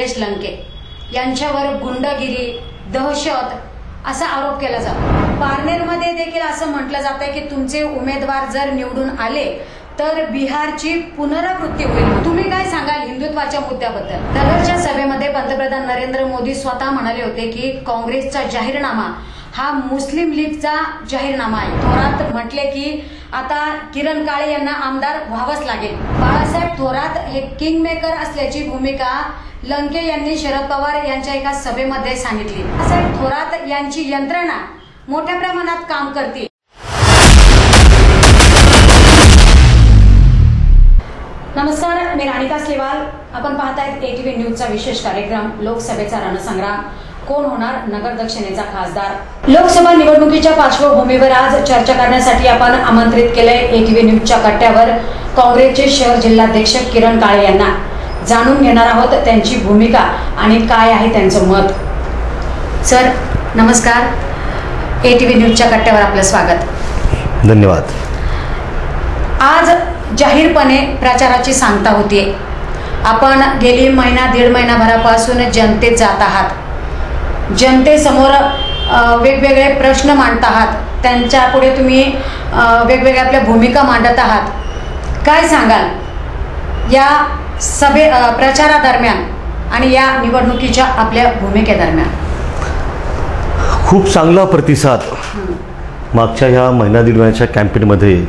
निलेश लंके यांच्यावर गुंडगिरी, दहशत असा आरोप केला जातो। पारनेरमध्ये देखील असं म्हटलं जातंय की तुमचे उमेदवार जर निवडून आले तर बिहारची पुनरावृत्ती होईल। तुम्ही काय सांगाल हिंदुत्वाच्या मुद्द्याबद्दल? नगरच्या सभेमध्ये पंतप्रधान नरेंद्र मोदी स्वतः म्हणाले होते की काँग्रेसचा जाहीरनामा हा मुस्लिम लीगचा जाहीरनामा आहे। थोरात म्हटले की आता किरण काळे यांना आमदार व्हावंच लागेल। बाळासाहेब थोरात हे किंग मेकर असल्याची भूमिका लंके यांनी शरद पवार यांच्या एका सभेमध्ये सांगितली। बाळासाहेब थोरात यांची यंत्रणा मोठ्या प्रमाणात काम करते। नमस्कार, मी राणिका स्लेवाल। आपण पाहतायत ATV न्यूजचा विशेष कार्यक्रम लोकसभेचा रणसंग्राम। कोण होणार नगर दक्षिणेचा खासदार? लोकसभा निवडणुकीच्या पार्श्वभूमीवर आज चर्चा करण्यासाठी आपण आमंत्रित केलंय ATV न्यूजच्या कट्ट्यावर काँग्रेसचे शहर जिल्हाध्यक्ष किरण काळे यांना। जाणून घेणार आहोत त्यांची भूमिका आणि काय आहे त्यांचं मत। सर नमस्कार, ATV न्यूजच्या कट्ट्यावर आपलं स्वागत। धन्यवाद। आज जाहीरपणे प्रचाराची सांगता होतीये। आपण गेली दीड महिनाभरापासून जनतेत जात आहात, जनतेसमोर वेगवेगळे प्रश्न मांडत आहात, त्यांच्या पुढे तुम्ही वेगवेगळ्या आपल्या भूमिका मांडत आहात। काय सांगाल या प्रचारादरम्यान आणि या निवडणुकीच्या आपल्या भूमिकेदरम्यान? खूप चांगला प्रतिसाद मागच्या ह्या दीड महिन्याच्या कॅम्पेनमध्ये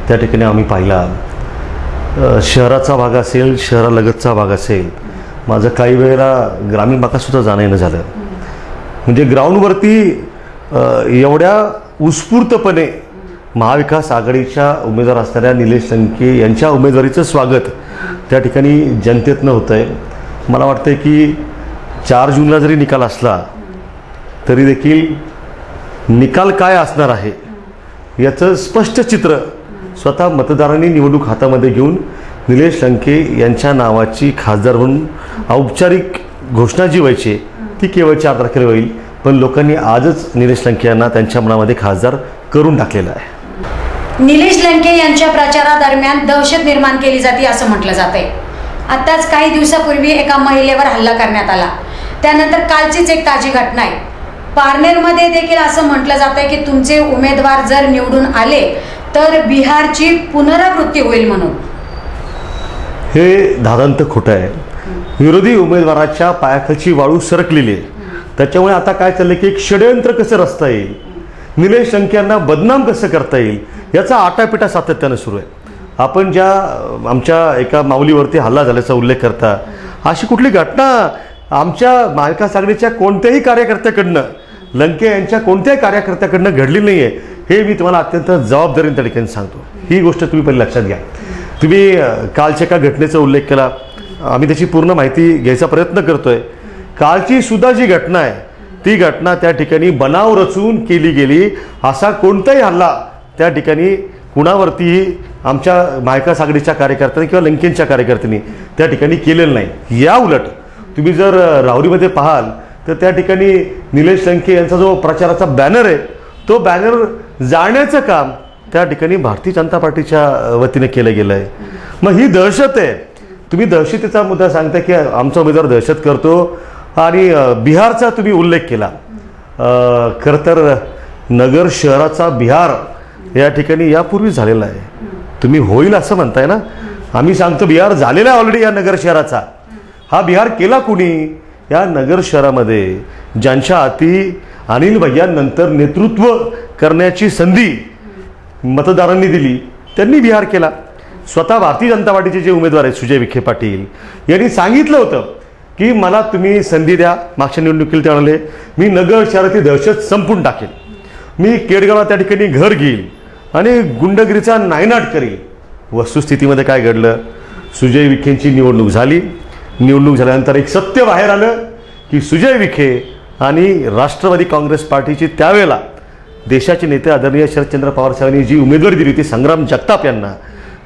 त्या ठिकाणी आम्ही पाहिला। शहराचा भाग असेल, शहरालगतचा भाग असेल, माझं काही वेळेला ग्रामीण भागातसुद्धा जाणं येणं झालं। म्हणजे ग्राउंडवरती एवढ्या उत्स्फूर्तपणे महाविकास आघाडीच्या उमेदवार असणाऱ्या निलेश लंके यांच्या उमेदवारीचं स्वागत त्या ठिकाणी जनतेतनं होतं आहे। मला वाटतं की 4 जूनला जरी निकाल असला तरी देखील निकाल काय असणार आहे याचं स्पष्ट चित्र स्वतः मतदारांनी निवडणूक हातामध्ये घेऊन निलेश लंके यांच्या नावाची खासदार म्हणून औपचारिक घोषणा जी व्हायची ती केवळ 4 तारखेला होईल, पण लोकांनी आजच निलेश लंके यांना त्यांच्या मनामध्ये खासदार करून टाकलेला आहे। निलेश लंके यांच्या प्रचारादरम्यान दहशत निर्माण केली जाते असं म्हटलं जातंय। आताच काही दिवसापूर्वी एका महिलेवर हल्ला करण्यात आला, त्यानंतर कालचीच एक ताजी घटना आहे। पारनेरमध्ये देखील असं म्हटलं जातंय की तुमचे उमेदवार जर निवडून आले तर बिहारची पुनरावृत्ती होईल म्हणून। हे धादांत खोटं आहे। विरोधी उमेदवाराच्या पायाखालची वाळू सरकलेली आहे। त्याच्यामुळे आता काय चाललंय की एक षडयंत्र कसं रचता येईल, निलेश लंके यांना बदनाम कसं करता येईल याचा आटापिटा सातत्यानं सुरू आहे। आपण ज्या आमच्या एका माऊलीवरती हल्ला झाल्याचा उल्लेख करता, अशी कुठली घटना आमच्या महाविकास आघाडीच्या कोणत्याही कार्यकर्त्याकडनं, लंके यांच्या कोणत्याही कार्यकर्त्याकडनं घडली नाही आहे, हे मी तुम्हाला अत्यंत जबाबदारीने त्या ठिकाणी सांगतो। ही गोष्ट तुम्ही पहिले लक्षात घ्या। तुम्ही कालच्या एका घटनेचा उल्लेख केला, आम्ही त्याची पूर्ण माहिती घ्यायचा प्रयत्न करतोय। कालची सुद्धा जी घटना आहे ती घटना त्या ठिकाणी बनाव रचून केली गेली, असा कोणताही हल्ला त्या ठिकाणी कुणावरतीही आमच्या महाविकास आघाडीच्या कार्यकर्त्यांनी किंवा लंकेंच्या कार्यकर्त्यांनी त्या ठिकाणी केलेलं नाही। या उलट तुम्ही जर राहुरीमध्ये पाहाल तर त्या ठिकाणी निलेश लंके यांचा जो प्रचाराचा बॅनर आहे तो बॅनर जाळण्याचं काम त्या ठिकाणी भारतीय जनता पार्टीच्या वतीने केलं गेलं आहे। मग ही दहशत आहे। तुम्ही दहशतीचा मुद्दा सांगता की आमचा उमेदवार दहशत करतो आणि बिहारचा तुम्ही उल्लेख केला। खरं तर नगर शहराचा बिहार या ठिकाणी यापूर्वी झालेला आहे। तुम्ही होईल असं म्हणताय ना, आम्ही सांगतो बिहार झालेला आहे ऑलरेडी। या नगर शहराचा हा बिहार केला कुणी? या नगर शहरामध्ये ज्यांच्या हाती अनिल भैयांनंतर नेतृत्व करण्याची संधी मतदारांनी दिली त्यांनी बिहार केला। स्वतः भारतीय जनता पार्टीचे जे उमेदवार आहेत सुजय विखे पाटील यांनी सांगितलं होतं की मला तुम्ही संधी द्या। मागच्या निवडणुकीला ते म्हणाले मी नगर शहरातील दहशत संपून टाकेल, मी केडगावला त्या ठिकाणी घर घेईल आणि गुंडगिरीचा नायनाट करेल। वस्तुस्थितीमध्ये काय घडलं? सुजय विखेंची निवडणूक झाली। निवडणूक झाल्यानंतर एक सत्य बाहेर आलं की सुजय विखे आणि राष्ट्रवादी काँग्रेस पार्टीची त्यावेळेला देशाचे नेते आदरणीय शरदचंद्र पवार साहेबांनी जी उमेदवारी दिली होती संग्राम जगताप यांना,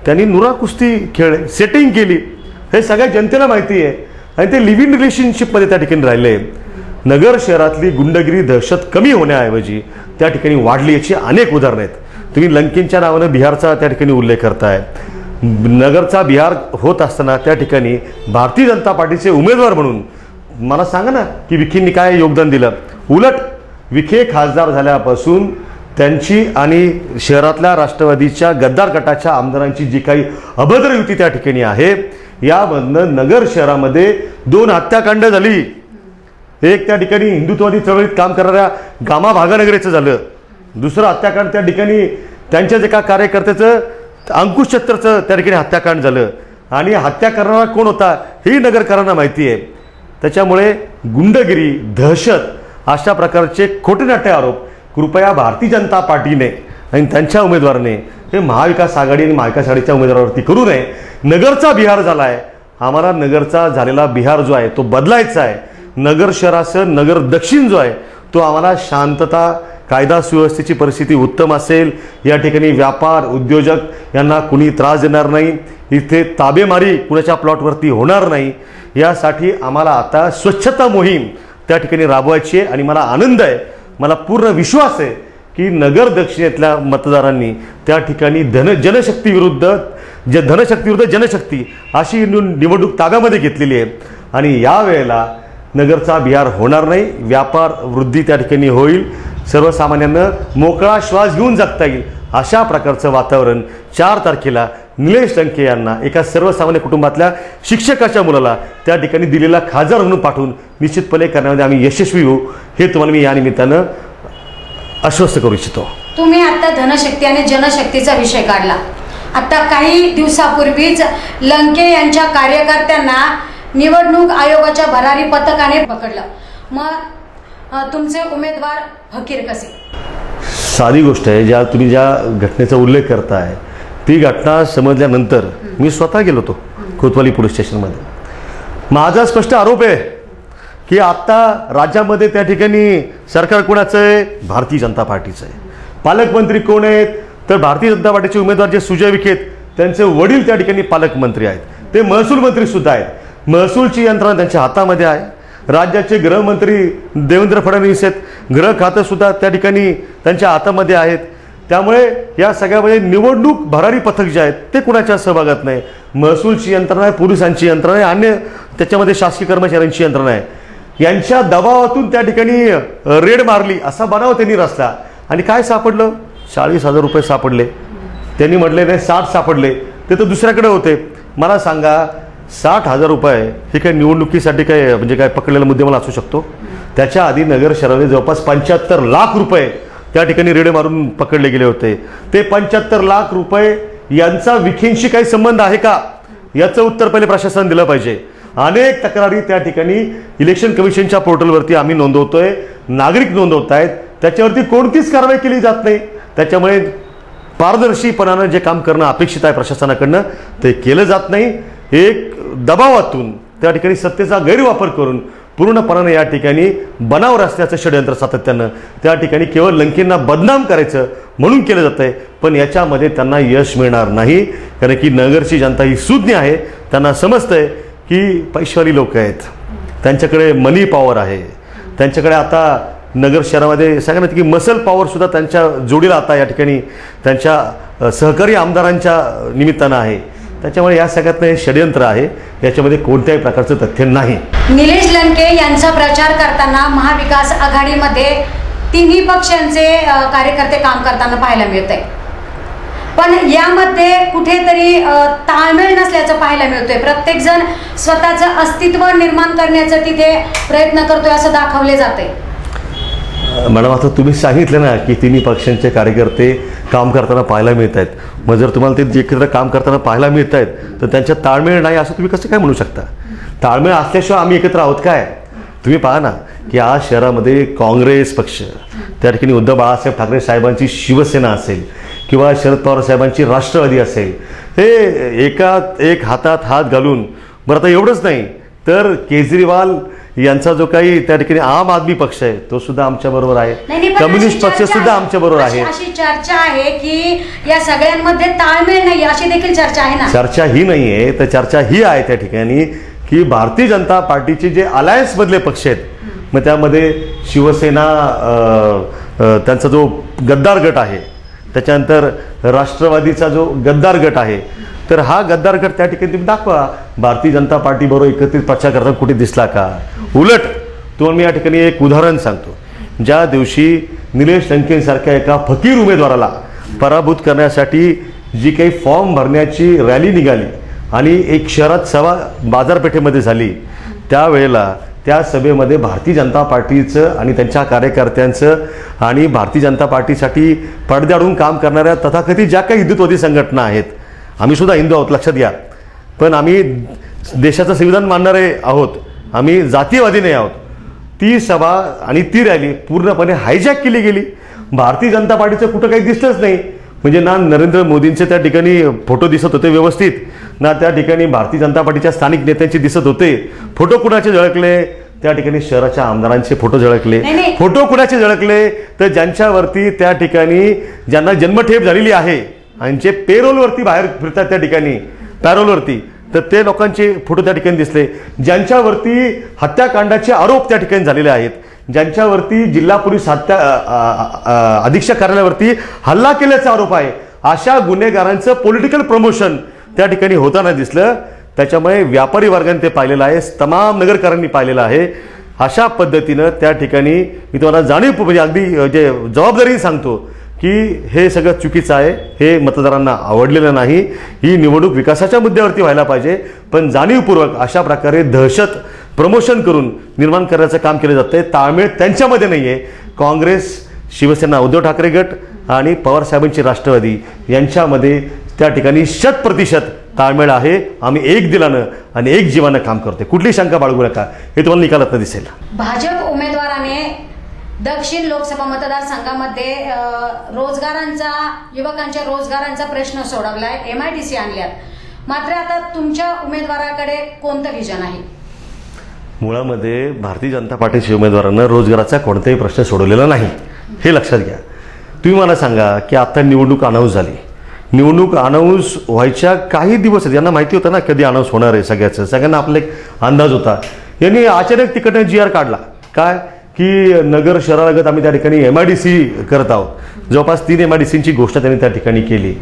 त्यांनी नुरा कुस्ती खेळ सेटिंग केली। हे सगळ्या जनतेला माहिती आहे आणि ते लिव्ह इन रिलेशनशिपमध्ये त्या ठिकाणी राहिले। नगर शहरातली गुंडगिरी दहशत कमी होण्याऐवजी त्या ठिकाणी वाढली याची अनेक उदाहरणं आहेत। तुम्ही लंकेंच्या नावानं बिहारचा त्या ठिकाणी उल्लेख करताय। नगरचा बिहार होत असताना त्या ठिकाणी भारतीय जनता पार्टीचे उमेदवार म्हणून मला सांगा ना की विखेंनी काय योगदान दिलं. उलट विखे खासदार झाल्यापासून त्यांची आणि शहरातल्या राष्ट्रवादीच्या गद्दार गटाच्या आमदारांची जी काही अभद्र युती त्या ठिकाणी आहे, यामधनं नगर शहरामध्ये 2 हत्याकांड झाली. एक त्या ठिकाणी हिंदुत्ववादी चळवळीत काम करणाऱ्या गामा भागानगरेचं झालं. दुसरं हत्याकांड त्या ठिकाणी त्यांच्याच एका कार्यकर्त्याचं अंकुश छत्रचं त्या ठिकाणी हत्याकांड झालं. आणि हत्या करणारा कोण होता ही नगरकरांना माहिती आहे. त्याच्यामुळे गुंडगिरी, दहशत अशा प्रकारचे खोटेनाटे आरोप कृपया भारतीय जनता पार्टीने आणि त्यांच्या उमेदवाराने हे महाविकास आघाडी आणि महाविकास आघाडीच्या उमेदवारावरती करू नये. नगरचा बिहार झाला आहे. आम्हाला नगरचा झालेला बिहार जो आहे तो बदलायचा आहे. नगर शहरासह नगर दक्षिण जो आहे तो आम्हाला शांतता, कायदा सुव्यवस्थेची परिस्थिती उत्तम असेल, या ठिकाणी व्यापार उद्योजक यांना कुणी त्रास देणार नाही, इथे ताबेमारी कुणाच्या प्लॉटवरती होणार नाही, यासाठी आम्हाला आता स्वच्छता मोहीम त्या ठिकाणी राबवायची आहे. आणि मला आनंद आहे, मला पूर्ण विश्वास आहे की नगर दक्षिणेतल्या मतदारांनी त्या ठिकाणी धनशक्ती विरुद्ध जनशक्ती अशी निवडणूक ताब्यामध्ये घेतलेली आहे. आणि यावेळेला नगरचा बिहार होणार नाही. व्यापार वृद्धी त्या ठिकाणी होईल. सर्वसामान्यांना मोकळा श्वास घेऊन जगता येईल अशा प्रकारचं वातावरण 4 तारखेला निलेश लंके यांना एका सर्वसामान्य कुटुंबातल्या शिक्षकाच्या मुलाला त्या ठिकाणी दिलेला खासदार म्हणून पाठवून निश्चितपणे करण्यामध्ये आम्ही यशस्वी होऊ, हे तुम्हाला मी या निमित्तानं आश्वस्त करू इच्छितो. तुम्ही आता धनशक्ती आणि जनशक्तीचा विषय काढला. आता काही दिवसापूर्वीच लंके यांच्या कार्यकर्त्यांना निवडणूक आयोगाच्या भरारी पथकाने पकडलं. मग तुमचे उमेदवार फकीर कसे? साधी गोष्ट आहे. तुम्ही ज्या घटनेचा उल्लेख करताय ती घटना समजल्यानंतर मी स्वतः गेलो होतो कोतवाली पोलीस स्टेशनमध्ये. माझा स्पष्ट आरोप आहे की आता राज्यामध्ये त्या ठिकाणी सरकार कोणाचं आहे? भारतीय जनता पार्टीचं आहे. पालकमंत्री कोण आहेत? तर भारतीय जनता पार्टीचे उमेदवार जे सुजय विखे आहेत त्यांचे वडील त्या ठिकाणी पालकमंत्री आहेत. ते महसूल मंत्री सुद्धा आहेत. महसूलची यंत्रणा त्यांच्या हातामध्ये आहे. राज्याचे गृहमंत्री देवेंद्र फडणवीस आहेत. गृह खातं सुद्धा त्या ठिकाणी त्यांच्या हातामध्ये आहेत. त्यामुळे या सगळ्यामध्ये निवडणूक भरारी पथक जे आहेत ते कुणाच्या सहभागात नाही. महसूलची यंत्रणा आहे, पोलिसांची यंत्रणा आहे, अन्य त्याच्यामध्ये शासकीय कर्मचाऱ्यांची यंत्रणा आहे. यांच्या दबावातून त्या ठिकाणी रेड मारली असा बनाव त्यांनी रचला. आणि काय सापडलं? 40,000 रुपये सापडले. त्यांनी म्हटले नाही 60 सापडले. ते तर दुसऱ्याकडे होते. मला सांगा 60,000 रुपये हे काय निवडणुकीसाठी काय म्हणजे काय पकडलेला मुद्देमाल असू शकतो? त्याच्या आधी नगर शहरामध्ये जवळपास 75 लाख रुपये त्या ठिकाणी रेडे मारून पकडले गेले होते. ते 75 लाख रुपये यांचा विखेंशी काही संबंध आहे का याचं उत्तर पहिले प्रशासन दिलं पाहिजे. अनेक तक्रारी त्या ठिकाणी इलेक्शन कमिशनच्या पोर्टलवरती आम्ही नोंदवतोय, नागरिक नोंदवत आहेत, त्याच्यावरती कोणतीच कारवाई केली जात नाही. त्याच्यामुळे पारदर्शीपणानं जे काम करणं अपेक्षित आहे प्रशासनाकडनं ते केलं जात नाही. एक दबावातून त्या ठिकाणी सत्तेचा गैरवापर करून पूर्णपणाने या ठिकाणी बनाव रचण्याचं षडयंत्र सातत्यानं त्या ठिकाणी केवळ लंकेंना बदनाम करायचं म्हणून केलं जात आहे. पण याच्यामध्ये त्यांना यश मिळणार नाही, कारण की नगरची जनता ही सुज्ञ आहे. त्यांना समजतंय की पैशावाली लोक आहेत, त्यांच्याकडे मनी पॉवर आहे, त्यांच्याकडे आता नगर शहरामध्ये सांगण्यात की मसल पॉवर सुद्धा त्यांच्या जोडीला आता या ठिकाणी त्यांच्या सहकारी आमदारांच्या निमित्तानं आहे. त्याच्यामुळे या सगळ्यातनं हे षडयंत्र आहे, याच्यामध्ये कोणत्याही प्रकारचं तथ्य नाही. निलेश लंके यांचा प्रचार करताना महाविकास आघाडीमध्ये तिन्ही पक्षांचे कार्यकर्ते काम करताना पाहायला मिळतंय. पण यामध्ये कुठेतरी ताळमेळ नसल्याचं पाहायला मिळतोय. प्रत्येक जण स्वतःचं अस्तित्व निर्माण करण्याचा तिथे प्रयत्न करतोय असं दाखवले जाते. मॅडम आता तुम्ही सांगितलं ना की तिन्ही पक्षांचे कार्यकर्ते काम करताना पाहायला मिळत आहेत. मग जर तुम्हाला ते एकत्र काम करताना पाहायला मिळत आहेत तर त्यांच्यात ताळमेळ नाही असं तुम्ही कसं काय म्हणू शकता? ताळमेळ असल्याशिवाय आम्ही एकत्र आहोत काय? तुम्ही पहा ना की आज शहरामध्ये काँग्रेस पक्ष, त्या ठिकाणी उद्धव बाळासाहेब ठाकरे साहेबांची शिवसेना असेल किंवा शरद पवार साहेबांची राष्ट्रवादी असेल, हे एक हातात हात घालून, बरं आता एवढंच नाही तर केजरीवाल यांचा जो काही त्या ठिकाणी आम आदमी पक्ष आहे तो सुद्धा आमच्या बरोबर आहे, कम्युनिस्ट पक्ष सुद्धा आमच्या बरोबर आहे. अशी चर्चा आहे की या सगळ्यांमध्ये ताळमेळ नाही अशी देखील चर्चा आहे ना? चर्चा ही नाहीये, तर चर्चा ही आहे त्या ठिकाणी की भारतीय जनता पार्टीचे जे अलायन्स मधले पक्ष आहेत, मग त्यामध्ये शिवसेना त्यांचा जो गद्दार गट आहे, त्याच्यानंतर राष्ट्रवादीचा जो गद्दार गट आहे, तर हा गद्दार गट त्या ठिकाणी तुम्ही दाखवा. भारतीय जनता पार्टीबरोबर एकत्रित प्रचार करताना कुठे दिसला का? उलट तुम्हाला मी या ठिकाणी एक उदाहरण सांगतो. ज्या दिवशी निलेश लंकेंसारख्या एका फकीर उमेदवाराला पराभूत करण्यासाठी जी काही फॉर्म भरण्याची रॅली निघाली आणि एक शहरात सभा बाजारपेठेमध्ये झाली, त्यावेळेला त्या सभेमध्ये भारतीय जनता पार्टीचं आणि त्यांच्या कार्यकर्त्यांचं आणि भारतीय जनता पार्टीसाठी पडद्याआडून काम करणाऱ्या तथाकथित ज्या काही हिंदुत्ववादी संघटना आहेत, आम्ही सुद्धा हिंदू आहोत लक्षात घ्या, पण आम्ही देशाचं संविधान मानणारे आहोत, आम्ही जातीयवादी नाही आहोत. ती सभा आणि ती रॅली पूर्णपणे हायजॅक केली गेली. भारतीय जनता पार्टीचं कुठं काही दिसलंच नाही. म्हणजे ना नरेंद्र मोदींचे त्या ठिकाणी फोटो दिसत होते व्यवस्थित, ना त्या ठिकाणी भारतीय जनता पार्टीच्या स्थानिक नेत्यांचे दिसत होते. फोटो कुणाचे झळकले? त्या ठिकाणी शहराच्या आमदारांचे फोटो झळकले. फोटो कुणाचे झळकले? तर ज्यांच्यावरती त्या ठिकाणी ज्यांना जन्मठेप झालेली आहे आणि जे पेरोलवरती बाहेर फिरतात त्या ठिकाणी पॅरोलवरती, तर ते लोकांचे फोटो त्या ठिकाणी दिसले. ज्यांच्यावरती हत्याकांडाचे आरोप त्या ठिकाणी झालेले आहेत, ज्यांच्यावरती जिल्हा पोलीस अधीक्षक कार्यालयावरती हल्ला केल्याचा आरोप आहे, अशा गुन्हेगारांचं पॉलिटिकल प्रमोशन त्या ठिकाणी होताना दिसलं. त्याच्यामुळे व्यापारी वर्गाने ते पाहिलेलं आहे, तमाम नगरकरांनी पाहिलेलं आहे. अशा पद्धतीनं त्या ठिकाणी मी तुम्हाला जाणीव म्हणजे अगदी जे जबाबदारीने सांगतो की हे सगळं चुकीचं आहे, हे मतदारांना आवडलेलं नाही. ही निवडणूक विकासाच्या मुद्द्यावरती व्हायला पाहिजे, पण जाणीवपूर्वक अशा प्रकारे दहशत प्रमोशन करून निर्माण करण्याचं काम केलं जातंय. ताळमेळ त्यांच्यामध्ये नाही आहे. काँग्रेस, शिवसेना, उद्धव ठाकरे गट आणि पवारसाहेबांची राष्ट्रवादी यांच्यामध्ये त्या ठिकाणी 100% ताळमेळ आहे. आम्ही एक दिलानं आणि एक जीवानं काम करतोय. कुठली शंका बाळगू नका, हे तुम्हाला निकालात दिसेल. भाजप उमेदवाराने दक्षिण लोकसभा मतदारसंघामध्ये युवकांच्या रोजगारांचा प्रश्न सोडवलाय, MIDC आणल्यात. मात्र आता तुमच्या उमेदवाराकडे कोणतं विजन आहे? मुळामध्ये भारतीय जनता पार्टीच्या उमेदवारांना रोजगाराचा कोणताही प्रश्न सोडवलेला नाही, हे लक्षात घ्या. तुम्ही मला सांगा की आता निवडणूक अनाऊन्स झाली. निवडणूक अनाऊन्स व्हायच्या काही दिवस यांना माहिती होतं ना कधी अनाऊन्स होणार आहे. सगळ्यांना आपला एक अंदाज होता. यांनी अचानक तिकडनं GR काढला काय की नगर शहरालगत आम्ही त्या ठिकाणी MIDC करत आहोत. जवळपास 3 MIDCची घोषणा त्यांनी त्या ठिकाणी केली.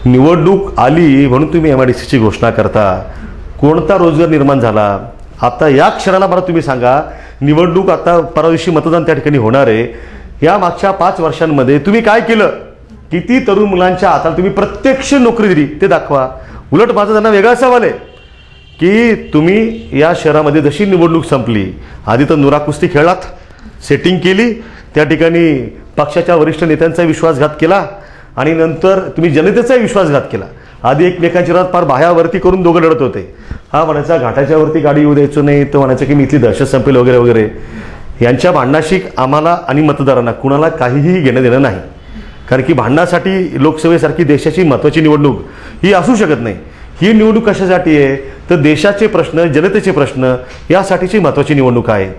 निवडणूक आली म्हणून तुम्ही MIDCची घोषणा करता. कोणता रोजगार निर्माण झाला? आता या क्षणाला मला तुम्ही सांगा, निवडणूक आता परवा दिवशी मतदान त्या ठिकाणी होणार आहे. या मागच्या 5 वर्षांमध्ये तुम्ही काय केलं? किती तरुण मुलांच्या हाताला तुम्ही प्रत्यक्ष नोकरी दिली ते दाखवा. उलट माझा त्यांना वेगळा सवाल आहे की तुम्ही या शहरामध्ये जशी निवडणूक संपली, आधी तर नुरा कुस्ती खेळलात, सेटिंग केली, त्या ठिकाणी पक्षाच्या वरिष्ठ नेत्यांचा विश्वासघात केला आणि नंतर तुम्ही जनतेचाही विश्वासघात केला. आधी एकमेकांची रात फार बाह्यावरती करून दोघं लढत होते. हा म्हणायचा घाटाच्या वरती गाडी येऊ द्यायचो नाही, तो म्हणायचं की मी इथली दहशत संपेल वगैरे वगैरे. यांच्या भांडणाशी आम्हाला आणि मतदारांना कुणाला काहीही घेणं देणं नाही. कारण की भांडणासाठी लोकसभेसारखी देशाची महत्त्वाची निवडणूक ही असू शकत नाही. ही निवडणूक कशासाठी आहे? तर देशाचे प्रश्न, जनतेचे प्रश्न यासाठीची महत्त्वाची निवडणूक आहे.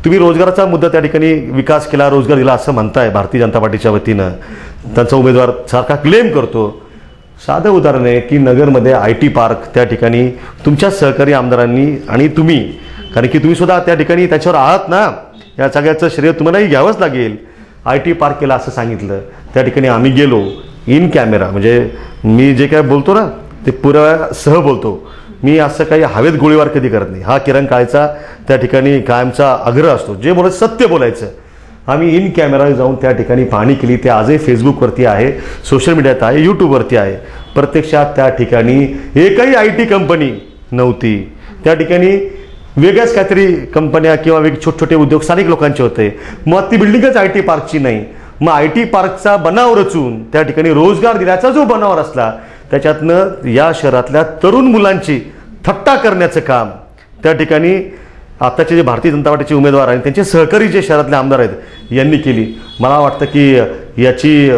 तुम्ही रोजगाराचा मुद्दा त्या ठिकाणी विकास केला, रोजगार दिला असं म्हणताय भारतीय जनता पार्टीच्या वतीनं. त्यांचा उमेदवार सारखा क्लेम करतो. साधं उदाहरण आहे की नगरमध्ये IT पार्क त्या ठिकाणी तुमच्या सहकारी आमदारांनी आणि तुम्ही, कारण की तुम्ही सुद्धा त्या ठिकाणी त्याच्यावर आहात ना, या सगळ्याचं श्रेय तुम्हालाही घ्यावंच लागेल. IT पार्क केला असं सांगितलं. त्या ठिकाणी आम्ही गेलो इन कॅमेरा, म्हणजे मी जे काय बोलतो ना ते पुराव्यासह बोलतो. मी असं काही हवेत गोळीबार कधी करत नाही. हा किरण काळेचा त्या ठिकाणी कायमचा आग्रह असतो, जे बोलायचं सत्य बोलायचं. आम्ही इन कॅमेरा जाऊन त्या ठिकाणी पाहणी केली. ते आजही फेसबुकवरती आहे, सोशल मीडियात आहे, यूट्यूबवरती आहे. प्रत्यक्षात त्या ठिकाणी एकही IT कंपनी नव्हती. त्या ठिकाणी वेगळ्याच काहीतरी कंपन्या किंवा छोटे उद्योग स्थानिक लोकांचे होते. मग ती बिल्डिंगच IT पार्कची नाही. मग IT पार्कचा बनाव रचून त्या ठिकाणी रोजगार दिल्याचा जो बनाव असला त्याच्यातनं या शहरातल्या तरुण मुलांची थट्टा करण्याचं काम त्या ठिकाणी आताचे जे भारतीय जनता पार्टीचे उमेदवार आणि त्यांचे सहकारी जे शहरातले आमदार आहेत यांनी केली. मला वाटतं की याची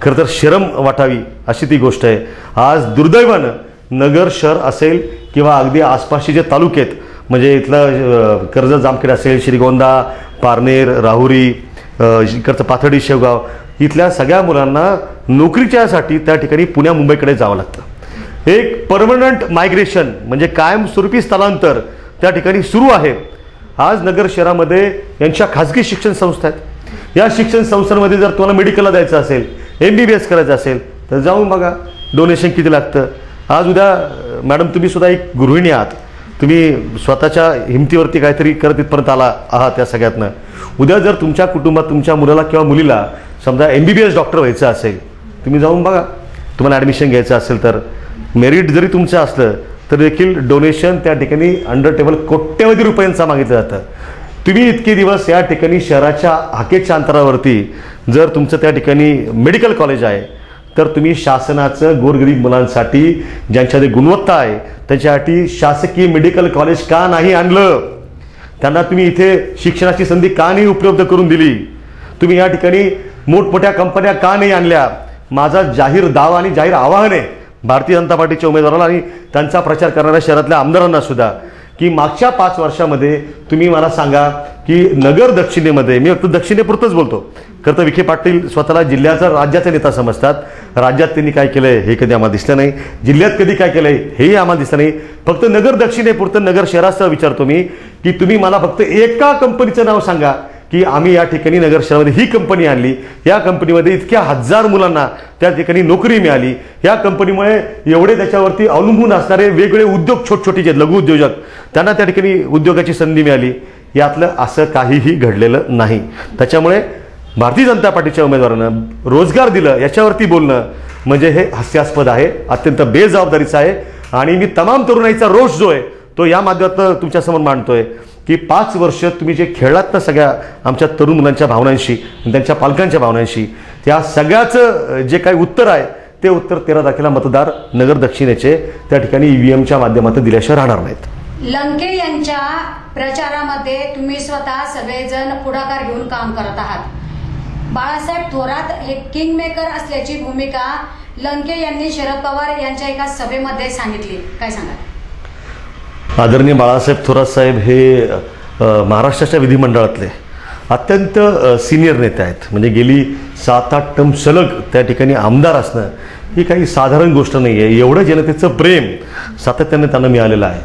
खरं तर शरम वाटावी अशी ती गोष्ट आहे. आज दुर्दैवानं नगर शहर असेल किंवा अगदी आसपासचे जे तालुके आहेत, म्हणजे इथलं कर्जत जामखेड असेल, श्रीगोंदा, पारनेर, राहुरी, इकडचं पाथर्डी, शेवगाव, इथल्या सगळ्या मुलांना नोकरीच्यासाठी त्या ठिकाणी पुण्या मुंबईकडे जावं लागतं. एक परमनंट मायग्रेशन म्हणजे कायमस्वरूपी स्थलांतर त्या ठिकाणी सुरू आहे. आज नगर शहरामध्ये यांच्या खाजगी शिक्षण संस्था आहेत. या शिक्षण संस्थांमध्ये जर तुम्हाला मेडिकलला जायचं असेल, MBBS करायचं असेल तर जाऊन बघा. डोनेशन किती लागतं. आज उद्या मॅडम तुम्ही सुद्धा एक गृहिणी आहात, तुम्ही स्वतःच्या हिमतीवरती काहीतरी करत इथपर्यंत आहात या सगळ्यातनं. उद्या जर तुमच्या कुटुंबात तुमच्या मुलाला किंवा मुलीला समजा MBBS डॉक्टर व्हायचं असेल, तुम्ही जाऊन बघा. तुम्हाला ॲडमिशन घ्यायचं असेल तर मेरिट जरी तुमचं असलं तर देखील डोनेशन त्या ठिकाणी अंडर टेबल कोट्यवधी रुपयांचा मागितलं जातं. तुम्ही इतके दिवस या ठिकाणी शहराच्या हाकेच्या अंतरावरती जर तुमचं त्या ठिकाणी मेडिकल कॉलेज आहे तर तुम्ही शासनाचं गोरगरीब मुलांसाठी ज्यांच्यामध्ये गुणवत्ता आहे त्याच्यासाठी शासकीय मेडिकल कॉलेज का नाही आणलं. त्यांना तुम्ही इथे शिक्षणाची संधी का नाही उपलब्ध करून दिली. तुम्ही या ठिकाणी मोठमोठ्या कंपन्या का नाही आणल्या. माझा जाहीर दावा आणि जाहीर आवाहन आहे भारतीय जनता पार्टीच्या उमेदवाराला आणि त्यांचा प्रचार करणाऱ्या शहरातल्या आमदारांना सुद्धा की मागच्या 5 वर्षामध्ये तुम्ही मला सांगा की नगर दक्षिणेमध्ये, मी फक्त दक्षिणेपुरतंच बोलतो, खरं तर विखे पाटील स्वतःला जिल्ह्याचा राज्याचा नेता समजतात. राज्यात त्यांनी काय केलंय हे कधी आम्हाला दिसलं नाही, जिल्ह्यात कधी काय केलंय हेही आम्हाला दिसलं नाही. फक्त नगर दक्षिणेपुरतं, नगर शहरासह विचारतो मी की तुम्ही मला फक्त एका कंपनीचं नाव सांगा की आम्ही या ठिकाणी नगर शहरामध्ये ही कंपनी आणली, या कंपनीमध्ये इतक्या 1000 मुलांना त्या ठिकाणी नोकरी मिळाली, या कंपनीमुळे एवढे त्याच्यावरती अवलंबून असणारे वेगवेगळे उद्योग, छोटे जे लघु उद्योजक, त्यांना त्या ठिकाणी उद्योगाची संधी मिळाली. यातलं असं काहीही घडलेलं नाही. त्याच्यामुळे भारतीय जनता पार्टीच्या उमेदवारानं रोजगार दिलं याच्यावरती बोलणं म्हणजे हे हास्यास्पद आहे, अत्यंत बेजबाबदारीचं आहे. आणि मी तमाम तरुणाईचा रोष जो आहे तो या माध्यमातून तुमच्यासमोर मांडतोय की 5 वर्ष तुम्ही जे खेळलात ना सगळ्या आमच्या तरुण मुलांच्या भावनांशी, त्यांच्या पालकांच्या भावनांशी, त्या सगळ्याचं जे काही उत्तर आहे ते उत्तर 13 तारखेला मतदार नगर दक्षिणेचे त्या ठिकाणी EVMच्या माध्यमातून दिल्याशिवाय राहणार नाहीत. लंके यांच्या प्रचारामध्ये तुम्ही स्वतः सगळेजण पुढाकार घेऊन काम करत आहात. बाळासाहेब थोरात हे किंग मेकर असल्याची भूमिका लंके यांनी शरद पवार यांच्या एका सभेमध्ये सांगितली. काय सांगा? आदरणीय बाळासाहेब थोरात साहेब हे महाराष्ट्राच्या विधिमंडळातले अत्यंत सिनियर नेते आहेत. म्हणजे गेली 7-8 टर्म सलग त्या ठिकाणी आमदार असणं ही काही साधारण गोष्ट नाही आहे. एवढं जनतेचं प्रेम सातत्याने त्यांना मिळालेलं आहे.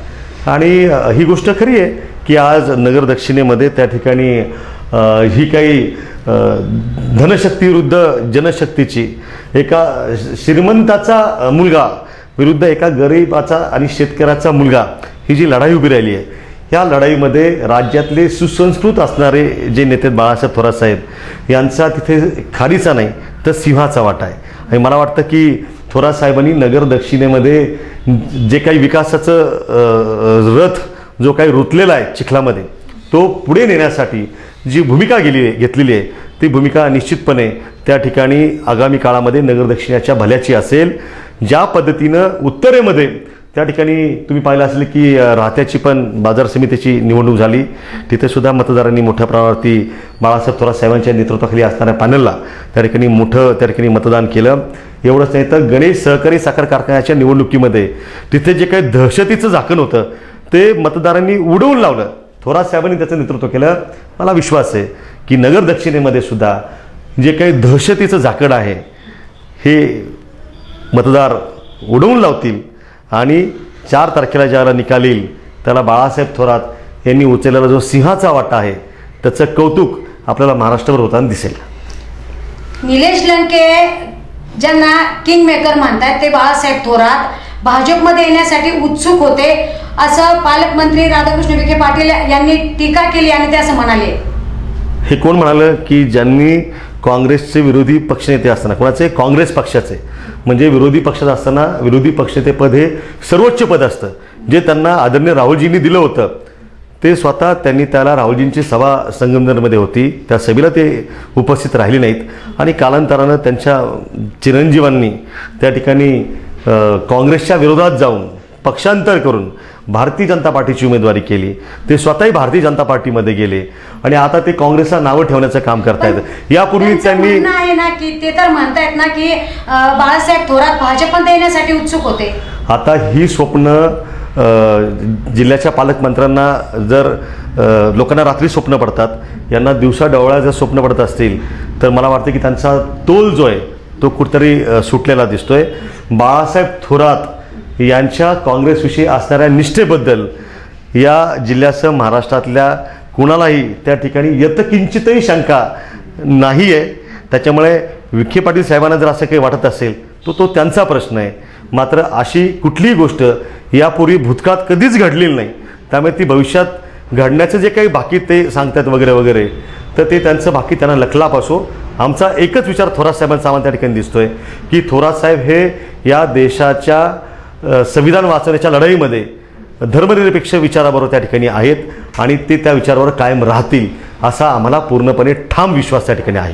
आणि ही गोष्ट खरी आहे की आज नगर दक्षिणेमध्ये त्या ठिकाणी ही काही धनशक्ती विरुद्ध जनशक्तीची, एका श्रीमंताचा मुलगा विरुद्ध एका गरीबाचा आणि शेतकऱ्याचा मुलगा, ही जी लढाई उभी राहिली आहे, या लढाईमध्ये राज्यातले सुसंस्कृत असणारे जे नेते बाळासाहेब थोरात साहेब यांचा तिथे खारीचा नाही तर सिंहाचा वाटा आहे. आणि मला वाटतं की थोरात साहेबांनी नगर दक्षिणेमध्ये जे काही विकासाचं रथ जो काही रुतलेला आहे चिखलामध्ये तो पुढे नेण्यासाठी जी भूमिका घेतलेली आहे ती भूमिका निश्चितपणे त्या ठिकाणी आगामी काळामध्ये नगर दक्षिणेच्या भल्याची असेल. ज्या पद्धतीनं उत्तरेमध्ये त्या ठिकाणी तुम्ही पाहिलं असेल की राहत्याची पण बाजार समितीची निवडणूक झाली, तिथे सुद्धा मतदारांनी मोठ्या प्रमाणावरती बाळासाहेब थोरात साहेबांच्या नेतृत्वाखाली असणाऱ्या पॅनलला त्या ठिकाणी मोठं त्या ठिकाणी मतदान केलं. एवढंच नाही तर गणेश सहकारी साखर कारखान्याच्या निवडणुकीमध्ये तिथे जे काही दहशतीचं झाकण होतं ते मतदारांनी उडवून लावलं. थोरात साहेबांनी त्याचं नेतृत्व केलं. मला विश्वास आहे की नगर दक्षिणेमध्ये सुद्धा जे काही दहशतीचं झाकण आहे हे मतदार उडवून लावतील आणि 4 तारखेला ज्याला निकाल येईल त्याला बाळासाहेब थोरात यांनी उचललेला जो सिंहाचा वाटा आहे त्याचं कौतुक आपल्याला महाराष्ट्रावर होताना दिसेल. निलेश लंके ज्यांना किंग मेकर म्हणतात ते बाळासाहेब थोरात भाजपमध्ये येण्यासाठी उत्सुक होते असं पालकमंत्री राधाकृष्ण विखे पाटील यांनी टीका केली आणि ते असं म्हणाले. हे कोण म्हणालं की ज्यांनी काँग्रेसचे विरोधी पक्षनेते असताना, कोणाचे? काँग्रेस पक्षाचे, म्हणजे विरोधी पक्षात असताना विरोधी पक्षनेते पद हे सर्वोच्च पद असतं जे त्यांना आदरणीय राहुलजींनी दिलं होतं. ते स्वतः त्यांनी त्याला राहुलजींची सभा संगमनेरमध्ये होती, त्या सभेला ते उपस्थित राहिले नाहीत आणि कालांतरानं त्यांच्या चिरंजीवांनी त्या ठिकाणी काँग्रेसच्या विरोधात जाऊन पक्षांतर करून भारतीय जनता पार्टीची उमेदवारी केली. ते स्वतःही भारतीय जनता पार्टीमध्ये गेले आणि आता ते काँग्रेसला नावं ठेवण्याचं काम करतायत. यापूर्वी त्यांनी आहे ना की ते तर म्हणतायत ना की बाळासाहेब थोरात भाजपमध्ये येण्यासाठी उत्सुक होते. आता ही स्वप्न जिल्ह्याच्या पालकमंत्र्यांना जर लोकांना रात्री स्वप्न पडतात, यांना दिवसा डोळ्या जर स्वप्न पडत असतील तर मला वाटतं की त्यांचा तोल जो आहे तो कुठेतरी सुटलेला दिसतोय. बाळासाहेब थोरात यांच्या काँग्रेसविषयी असणाऱ्या निष्ठेबद्दल या जिल्ह्यासह महाराष्ट्रातल्या कुणालाही त्या ठिकाणी यत्किंचितही शंका नाही आहे. त्याच्यामुळे विखे पाटील साहेबांना जर असं काही वाटत असेल तो त्यांचा प्रश्न आहे. मात्र अशी कुठलीही गोष्ट यापूर्वी भूतकाळात कधीच घडलेली नाही. त्यामुळे ती भविष्यात घडण्याचं जे काही बाकी ते सांगतात वगैरे वगैरे, तर ते त्यांचं बाकी त्यांना लखलाप असो. आमचा एकच विचार थोरात साहेबांचा आम्हाला त्या ठिकाणी दिसतोय की थोरात साहेब हे या देशाच्या संविधान वाचवण्याच्या लढाईमध्ये धर्मनिरपेक्ष विचाराबरोबर त्या ठिकाणी आहेत आणि ते त्या विचारावर कायम राहतील असा आम्हाला पूर्णपणे ठाम विश्वास त्या ठिकाणी आहे.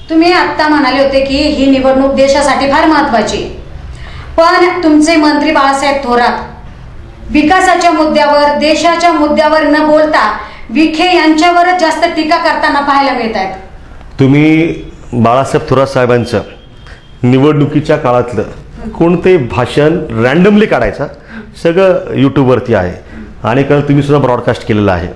तुम्ही आत्ता म्हणाले होते की ही निवडणूक देशासाठी फार महत्वाची, पण तुमचे मंत्री बाळासाहेब थोरात विकासाच्या मुद्द्यावर, देशाच्या मुद्द्यावर न बोलता विखे यांच्यावरच जास्त टीका करताना पाहायला मिळत आहेत. तुम्ही बाळासाहेब थोरात साहेबांचं निवडणुकीच्या काळातलं कोणते भाषण रँडमली काढायचं सगळं यूट्यूबवरती आहे आणि तुम्ही सुद्धा ब्रॉडकास्ट केलेलं आहे.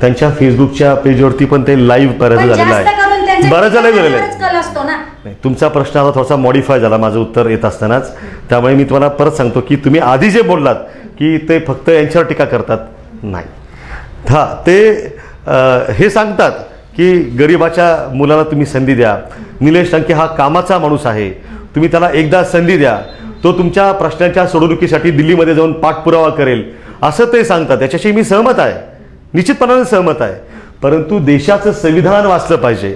त्यांच्या फेसबुकच्या पेजवरती पण ते लाईव्ह बरंच झालेलं आहे. बरंच झालेलं आहे. तुमचा प्रश्न आता थोडासा मॉडिफाय झाला माझं उत्तर येत असतानाच. त्यामुळे मी तुम्हाला परत सांगतो की तुम्ही आधी जे बोललात की ते फक्त यांच्यावर टीका करतात, नाही. हा, ते हे सांगतात की गरिबाच्या मुलाला तुम्ही संधी द्या. निलेश लंके हा कामाचा माणूस आहे, तुम्ही त्याला एकदा संधी द्या, तो तुमच्या प्रश्नांच्या सोडवणुकीसाठी दिल्लीमध्ये जाऊन पाठपुरावा करेल, असं ते सांगतात. त्याच्याशी मी सहमत आहे, निश्चितपणाने सहमत आहे. परंतु देशाचं संविधान वाचलं पाहिजे.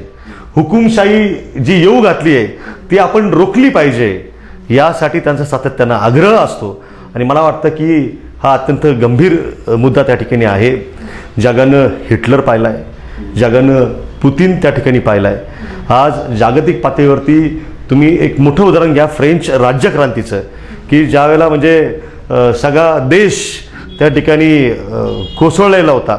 हुकुमशाही जी येऊ घातली आहे ती आपण रोखली पाहिजे, यासाठी त्यांचा सातत्यानं आग्रह असतो. आणि मला वाटतं की हा अत्यंत गंभीर मुद्दा त्या ठिकाणी आहे. जगानं हिटलर पाहिला आहे, जगानं पुतीन त्या ठिकाणी पाहिला आहे. आज जागतिक पातळीवरती तुम्ही एक मोठं उदाहरण घ्या फ्रेंच राज्यक्रांतीचं, की ज्यावेळेला म्हणजे सगळा देश त्या ठिकाणी कोसळलेला होता,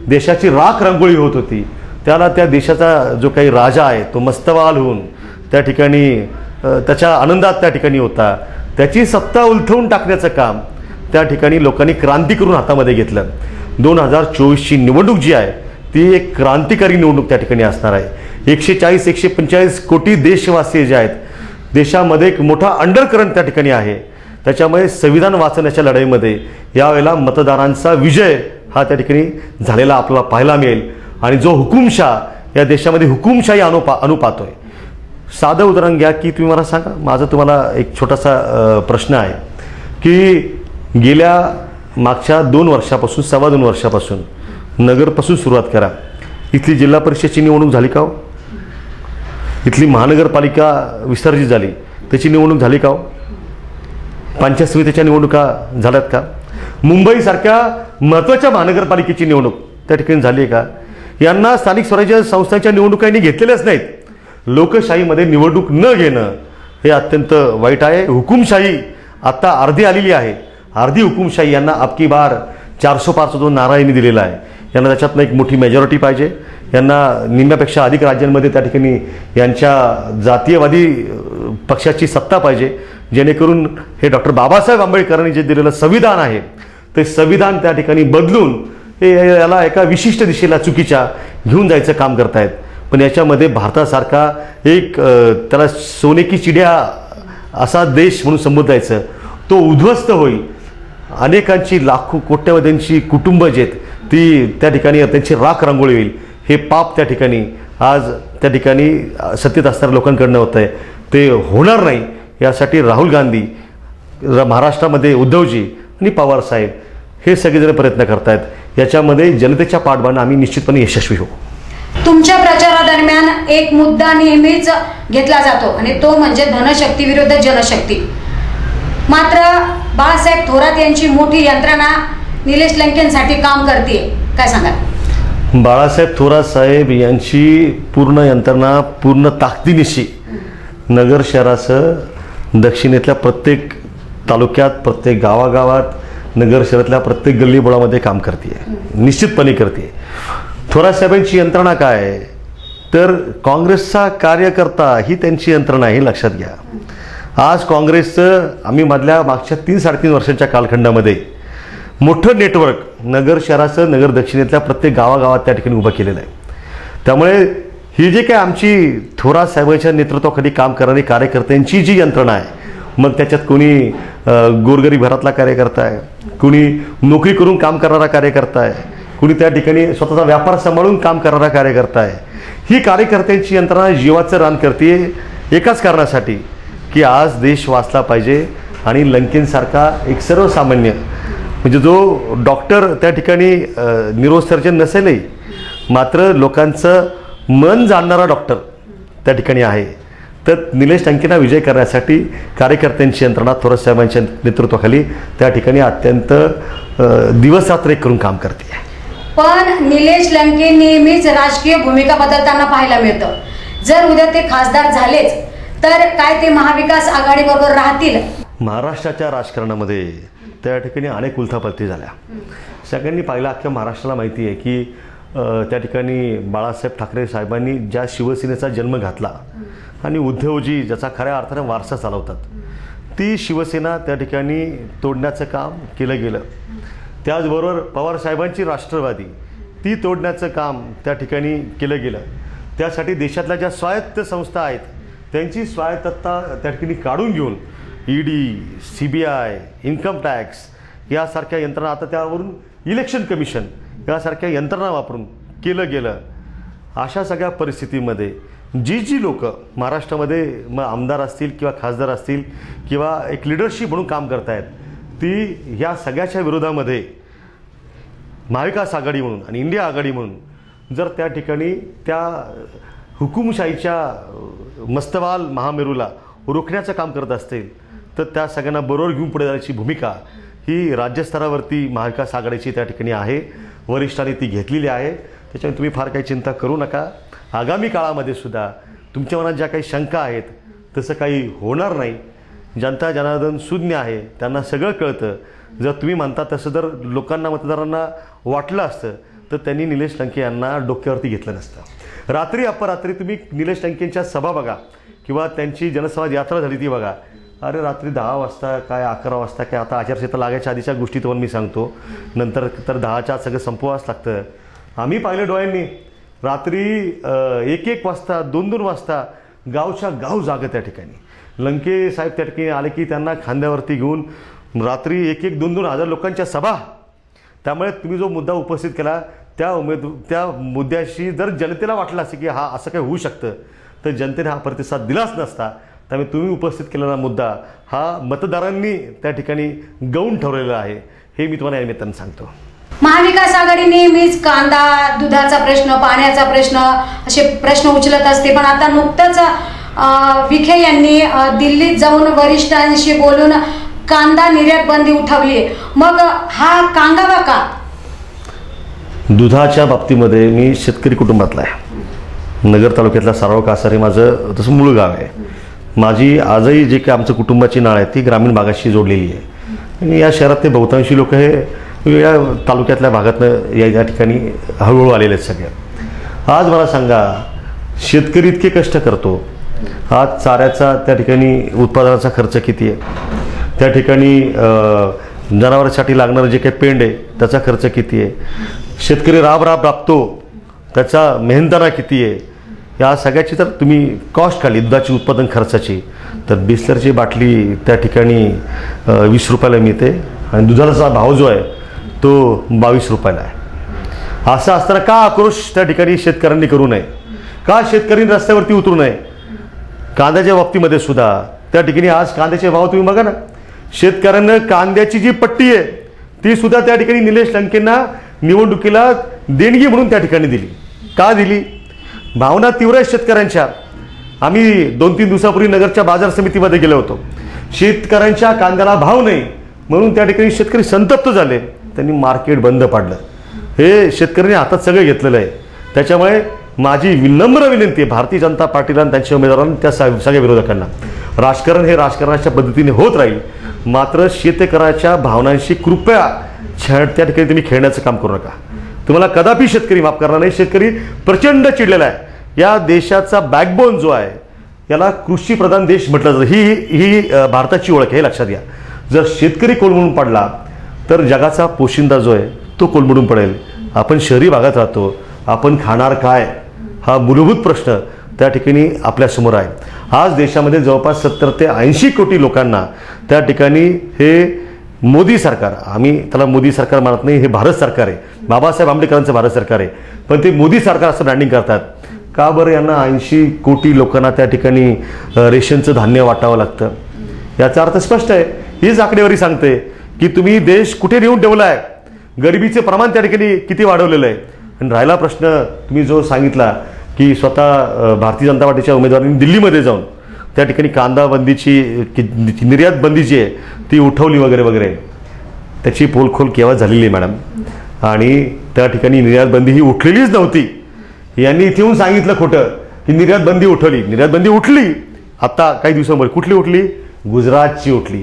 देशाची राख रांगोळी होत होती, त्याला त्या देशाचा जो काही राजा आहे तो मस्तवाल होऊन त्या ठिकाणी त्याच्या आनंदात त्या ठिकाणी होता. त्याची सत्ता उलथवून टाकण्याचं काम त्या ठिकाणी लोकांनी क्रांती करून हातामध्ये घेतलं. 2024ची निवडणूक जी आहे ती एक क्रांतिकारी निवडणूक त्या ठिकाणी असणार आहे. 140-145 कोटी देशवासी जे आहेत, देशामध्ये एक मोठा अंडरकरंट त्या ठिकाणी आहे. त्याच्यामुळे संविधान वाचवण्याच्या लढाईमध्ये यावेळेला मतदारांचा विजय हा त्या ठिकाणी झालेला आपल्याला पाहायला मिळेल. आणि जो हुकुमशाह या देशामध्ये हुकुमशाही आणू पाहतोय. साधं उदाहरण घ्या की तुम्ही मला सांगा, माझं तुम्हाला एक छोटासा प्रश्न आहे की गेल्या मागच्या 2 वर्षापासून, 2.25 वर्षापासून नगरपासून सुरुवात करा, इथली जिल्हा परिषदची निवडणूक झाली का हो? इथली महानगरपालिका विसर्जित झाली, त्याची निवडणूक झाली का हो? पंचायत समितीच्या निवडणुका झाल्यात का? मुंबईसारख्या महत्त्वाच्या महानगरपालिकेची निवडणूक त्या ठिकाणी झाली आहे का? यांना स्थानिक स्वराज्य संस्थांच्या निवडणुकांनी घेतलेल्याच नाहीत. लोकशाहीमध्ये निवडणूक न घेणं हे अत्यंत वाईट आहे. हुकुमशाही आता अर्धी आलेली आहे, अर्धी हुकुमशाही यांना अबकी बार 400 पारचा जो नारा यांनी दिलेला आहे, यांना त्याच्यातनं एक मोठी मेजॉरिटी पाहिजे. यांना निम्म्यापेक्षा अधिक राज्यांमध्ये त्या ठिकाणी यांच्या जातीयवादी पक्षाची सत्ता पाहिजे, जेणेकरून हे डॉक्टर बाबासाहेब आंबेडकरांनी जे दिलेलं संविधान आहे ते संविधान त्या ठिकाणी बदलून हे याला एका विशिष्ट दिशेला चुकीच्या घेऊन जायचं काम करतायत. पण याच्यामध्ये भारतासारखा एक त्याला सोने की चिडिया असा देश म्हणून संबोधायचं, तो उद्ध्वस्त होईल. अनेकांची लाखो कोट्यवधींची कुटुंब जे आहेत ती त्या ठिकाणी त्यांची राख रांगोळी होईल. हे पाप त्या ठिकाणी आज त्या ठिकाणी सत्तेत असणाऱ्या लोकांकडनं होत आहे, ते होणार नाही. यासाठी राहुल गांधी, महाराष्ट्रामध्ये उद्धवजी आणि पवार साहेब हे सगळेजण प्रयत्न करतायत. याच्यामध्ये जनतेच्या पाठबळाने आम्ही निश्चितपणे यशस्वी होऊ. तुमच्या प्रचारादरम्यान एक मुद्दा नेहमीच घेतला जातो आणि तो म्हणजे धनशक्ती विरुद्ध जनशक्ती. मात्र बाळासाहेब थोरात यांची मोठी यंत्रणा निलेश लंकेंसाठी काम करते, काय सांगाल? बाळासाहेब थोरात साहेब यांची पूर्ण यंत्रणा पूर्ण ताकदीनिशी नगर शहरासह दक्षिणेतल्या प्रत्येक तालुक्यात, प्रत्येक गावागावात, नगर शहरातल्या प्रत्येक गल्लीबोळामध्ये काम करते, निश्चितपणे करते. थोरात साहेबांची यंत्रणा काय आहे तर काँग्रेसचा कार्यकर्ता ही त्यांची यंत्रणा आहे, लक्षात घ्या. आज काँग्रेसचं आम्ही मागच्या 3-3.5 वर्षांच्या कालखंडामध्ये मोठं नेटवर्क नगर शहरासह नगर दक्षिणेतल्या प्रत्येक गावागावात त्या ठिकाणी उभं केलेलं आहे. त्यामुळे ही जी काय आमची थोरात साहेबांच्या नेतृत्वाखाली काम करणारी कार्यकर्त्यांची जी यंत्रणा आहे, मग त्याच्यात कोणी गोरगरीब घरातला कार्यकर्ता आहे, कोणी नोकरी करून काम करणारा कार्यकर्ता आहे, कोणी त्या ठिकाणी स्वतःचा व्यापार सांभाळून काम करणारा कार्यकर्ता आहे. ही कार्यकर्त्यांची यंत्रणा जीवाचं रान करते एकाच कारणासाठी की आज देश वाचला पाहिजे आणि लंकेंसारखा एक सर्वसामान्य म्हणजे जो डॉक्टर त्या ठिकाणी न्यूरोसर्जन नसेलही मात्र लोकांचं मन जाणणारा डॉक्टर त्या ठिकाणी आहे. तर निलेश लंकेंना विजय करण्यासाठी कार्यकर्त्यांची यंत्रणा थोरात साहेबांच्या नेतृत्वाखाली त्या ठिकाणी अत्यंत दिवसरात्र एक करून काम करते. पण निलेश लंके नेहमीच राजकीय भूमिका बदलताना पाहायला मिळतं. जर उद्या ते खासदार झालेच तर काय ते महाविकास आघाडी बरोबर राहतील? महाराष्ट्राच्या राजकारणामध्ये त्या ठिकाणी अनेक उलथापालथी झाल्या. सगळ्यांनी पाहिलं, अख्ख्या महाराष्ट्राला माहिती आहे की त्या ठिकाणी बाळासाहेब ठाकरे साहेबांनी ज्या शिवसेनेचा जन्म घातला आणि उद्धवजी ज्याचा खऱ्या अर्थाने वारसा चालवतात ती शिवसेना त्या ठिकाणी तोडण्याचं काम केलं गेलं. त्याचबरोबर पवारसाहेबांची राष्ट्रवादी ती तोडण्याचं काम त्या ठिकाणी केलं गेलं. त्यासाठी देशातल्या ज्या स्वायत्त संस्था आहेत त्यांची स्वायत्तता त्या ठिकाणी काढून घेऊन ED, CBI, इन्कम टॅक्स यासारख्या यंत्रणा, आता त्यावरून इलेक्शन कमिशन यासारख्या यंत्रणा वापरून केलं गेलं. अशा सगळ्या परिस्थितीमध्ये जी लोक महाराष्ट्रामध्ये मग आमदार असतील किंवा खासदार असतील किंवा एक लिडरशिप म्हणून काम करतायत ती ह्या सगळ्याच्या विरोधामध्ये महाविकास आघाडी म्हणून आणि इंडिया आघाडी म्हणून जर त्या ठिकाणी त्या हुकुमशाहीच्या मस्तवाल महामेरूला रोखण्याचं काम करत असतील तर त्या सगळ्यांना बरोबर घेऊन पुढे जाण्याची भूमिका ही राज्यस्तरावरती महाविकास आघाडीची त्या ठिकाणी आहे. वरिष्ठांनी ती घेतलेली आहे. त्याच्यामुळे तुम्ही फार काही चिंता करू नका. आगामी काळामध्ये सुद्धा तुमच्या मनात ज्या काही शंका आहेत तसं काही होणार नाही. जनता जनार्दन शून्य आहे, त्यांना सगळं कळतं. जर तुम्ही म्हणता तसं जर लोकांना मतदारांना वाटलं असतं तर त्यांनी निलेश लंके यांना डोक्यावरती घेतलं नसतं. रात्री अपरात्री तुम्ही निलेश लंकेंच्या सभा बघा किंवा त्यांची जनसंवाद यात्रा झाली ती बघा. अरे रात्री 10 वाजता काय 11 वाजता काय, आता आचारसंहिता लागायच्या आधीच्या गोष्टी तर मी सांगतो, नंतर तर 10च्या सगळं संपवावंच लागतं. आम्ही पाहिलं डोळ्यांनी रात्री 1-1 वाजता 2-2 वाजता गावच्या गाव जागं त्या ठिकाणी लंके साहेब त्या ठिकाणी आले की त्यांना खांद्यावरती घेऊन रात्री 1-1, 2-2 हजार लोकांच्या सभा. त्यामुळे तुम्ही जो मुद्दा उपस्थित केला त्या मुद्द्याशी जर जनतेला वाटलं असेल की हा असं काही होऊ शकतं तर जनतेने हा प्रतिसाद दिलाच नसता. त्यामुळे तुम्ही उपस्थित केलेला मुद्दा हा मतदारांनी त्या ठिकाणी गौण ठरवलेला आहे, हे मी तुम्हाला या निमित्तानं सांगतो. महाविकास आघाडी नेहमीच कांदा, दुधाचा प्रश्न, पाण्याचा प्रश्न असे प्रश्न उचलत असते. पण आता नुकतंच विखे यांनी दिल्लीत जाऊन वरिष्ठांशी बोलून कांदा निर्यात बंदी उठवली. मग हा कांगावा का? दुधाच्या बाबतीमध्ये मी शेतकरी कुटुंबातला आहे. नगर तालुक्यातला सारव कासार हे माझं तसं मूळ गाव आहे. माझी आजही जे काही आमचं कुटुंबाची नाळ आहे ती ग्रामीण भागाशी जोडलेली आहे. आणि या शहरातले बहुतांशी लोक हे वेगवेगळ्या तालुक्यातल्या भागातनं या ठिकाणी हळूहळू आलेले आहेत सगळे. आज मला सांगा, शेतकरी इतके कष्ट करतो, आज चाऱ्याचा त्या ठिकाणी उत्पादनाचा खर्च किती आहे, त्या ठिकाणी जनावरांसाठी लागणारं जे काही पेंड आहे त्याचा खर्च किती आहे, शेतकरी राबतो त्याचा मेहनताना किती आहे, या सगळ्याची जर तुम्ही कॉस्ट काढली दुधाची उत्पादन खर्चाची तर बिस्लरची बाटली त्या ठिकाणी 20 रुपयाला मिळते आणि दुधाचा भाव जो आहे तो 22 रुपयाला आहे. असं असताना का आक्रोश त्या ठिकाणी शेतकऱ्यांनी करू नये? का शेतकऱ्यांनी रस्त्यावरती उतरू नये? कांद्याच्या बाबतीमध्ये सुद्धा त्या ठिकाणी आज कांद्याचे भाव तुम्ही बघा ना, शेतकऱ्यांना कांद्याची जी पट्टी आहे ती सुद्धा त्या ठिकाणी निलेश लंकेंना निवडणुकीला देणगी म्हणून त्या ठिकाणी दिली. का दिली? भावना तीव्र आहेत शेतकऱ्यांच्या. आम्ही 2-3 दिवसापूर्वी नगरच्या बाजार समितीमध्ये गेलो होतो. शेतकऱ्यांच्या कांद्याला भाव नाही म्हणून त्या ठिकाणी शेतकरी संतप्त झाले. त्यांनी मार्केट बंद पाडलं. हे शेतकऱ्यांनी हातात सगळं घेतलेलं आहे. त्याच्यामुळे माझी विनम्र विनंती आहे भारतीय जनता पार्टीला आणि त्यांच्या उमेदवारांना, त्या सगळ्या विरोधकांना, राजकारण हे राजकारणाच्या पद्धतीने होत राहील, मात्र शेतकऱ्याच्या भावनांशी कृपया त्या ठिकाणी तुम्ही खेळण्याचं काम करू नका. तुम्हाला कदापि शेतकरी माफ करणार नाही. शेतकरी प्रचंड चिडलेला आहे. या देशाचा बॅकबोन जो आहे याला कृषीप्रधान देश म्हटलं जातं. ही भारताची ओळख आहे, हे लक्षात घ्या. जर शेतकरी कोलमडून पडला तर जगाचा पोशिंदा जो आहे तो कोलमडून पडेल. आपण शहरी भागात राहतो, आपण खाणार काय हा मूलभूत प्रश्न त्या ठिकाणी आपल्यासमोर आहे. आज देशामध्ये जवळपास 70 ते 80 कोटी लोकांना त्या ठिकाणी हे मोदी सरकार, आम्ही त्याला मोदी सरकार मानत नाही, हे भारत सरकार आहे, बाबासाहेब आंबेडकरांचं भारत सरकार आहे, पण ते मोदी सरकार असं ब्रँडिंग करतात. का बरं यांना 80 कोटी लोकांना त्या ठिकाणी रेशनचं धान्य वाटावं लागतं? याचा अर्थ स्पष्ट आहे. हीच आकडेवारी सांगते की तुम्ही देश कुठे नेऊन ठेवला आहे, गरिबीचे प्रमाण त्या ठिकाणी किती वाढवलेलं आहे. आणि राहिला प्रश्न तुम्ही जो सांगितला की स्वतः भारतीय जनता पार्टीच्या उमेदवारांनी दिल्लीमध्ये जाऊन त्या ठिकाणी कांदा बंदीची निर्यात बंदीची आहे ती उठवली वगैरे वगैरे, त्याची पोलखोल केव्हा झालेली आहे मॅडम. आणि त्या ठिकाणी निर्यात बंदी ही उठलेलीच नव्हती. यांनी इथे येऊन सांगितलं खोटं की निर्यात बंदी उठवली. निर्यात बंदी उठली आता काही दिवसांपूर्वी. कुठली उठली? गुजरातची उठली.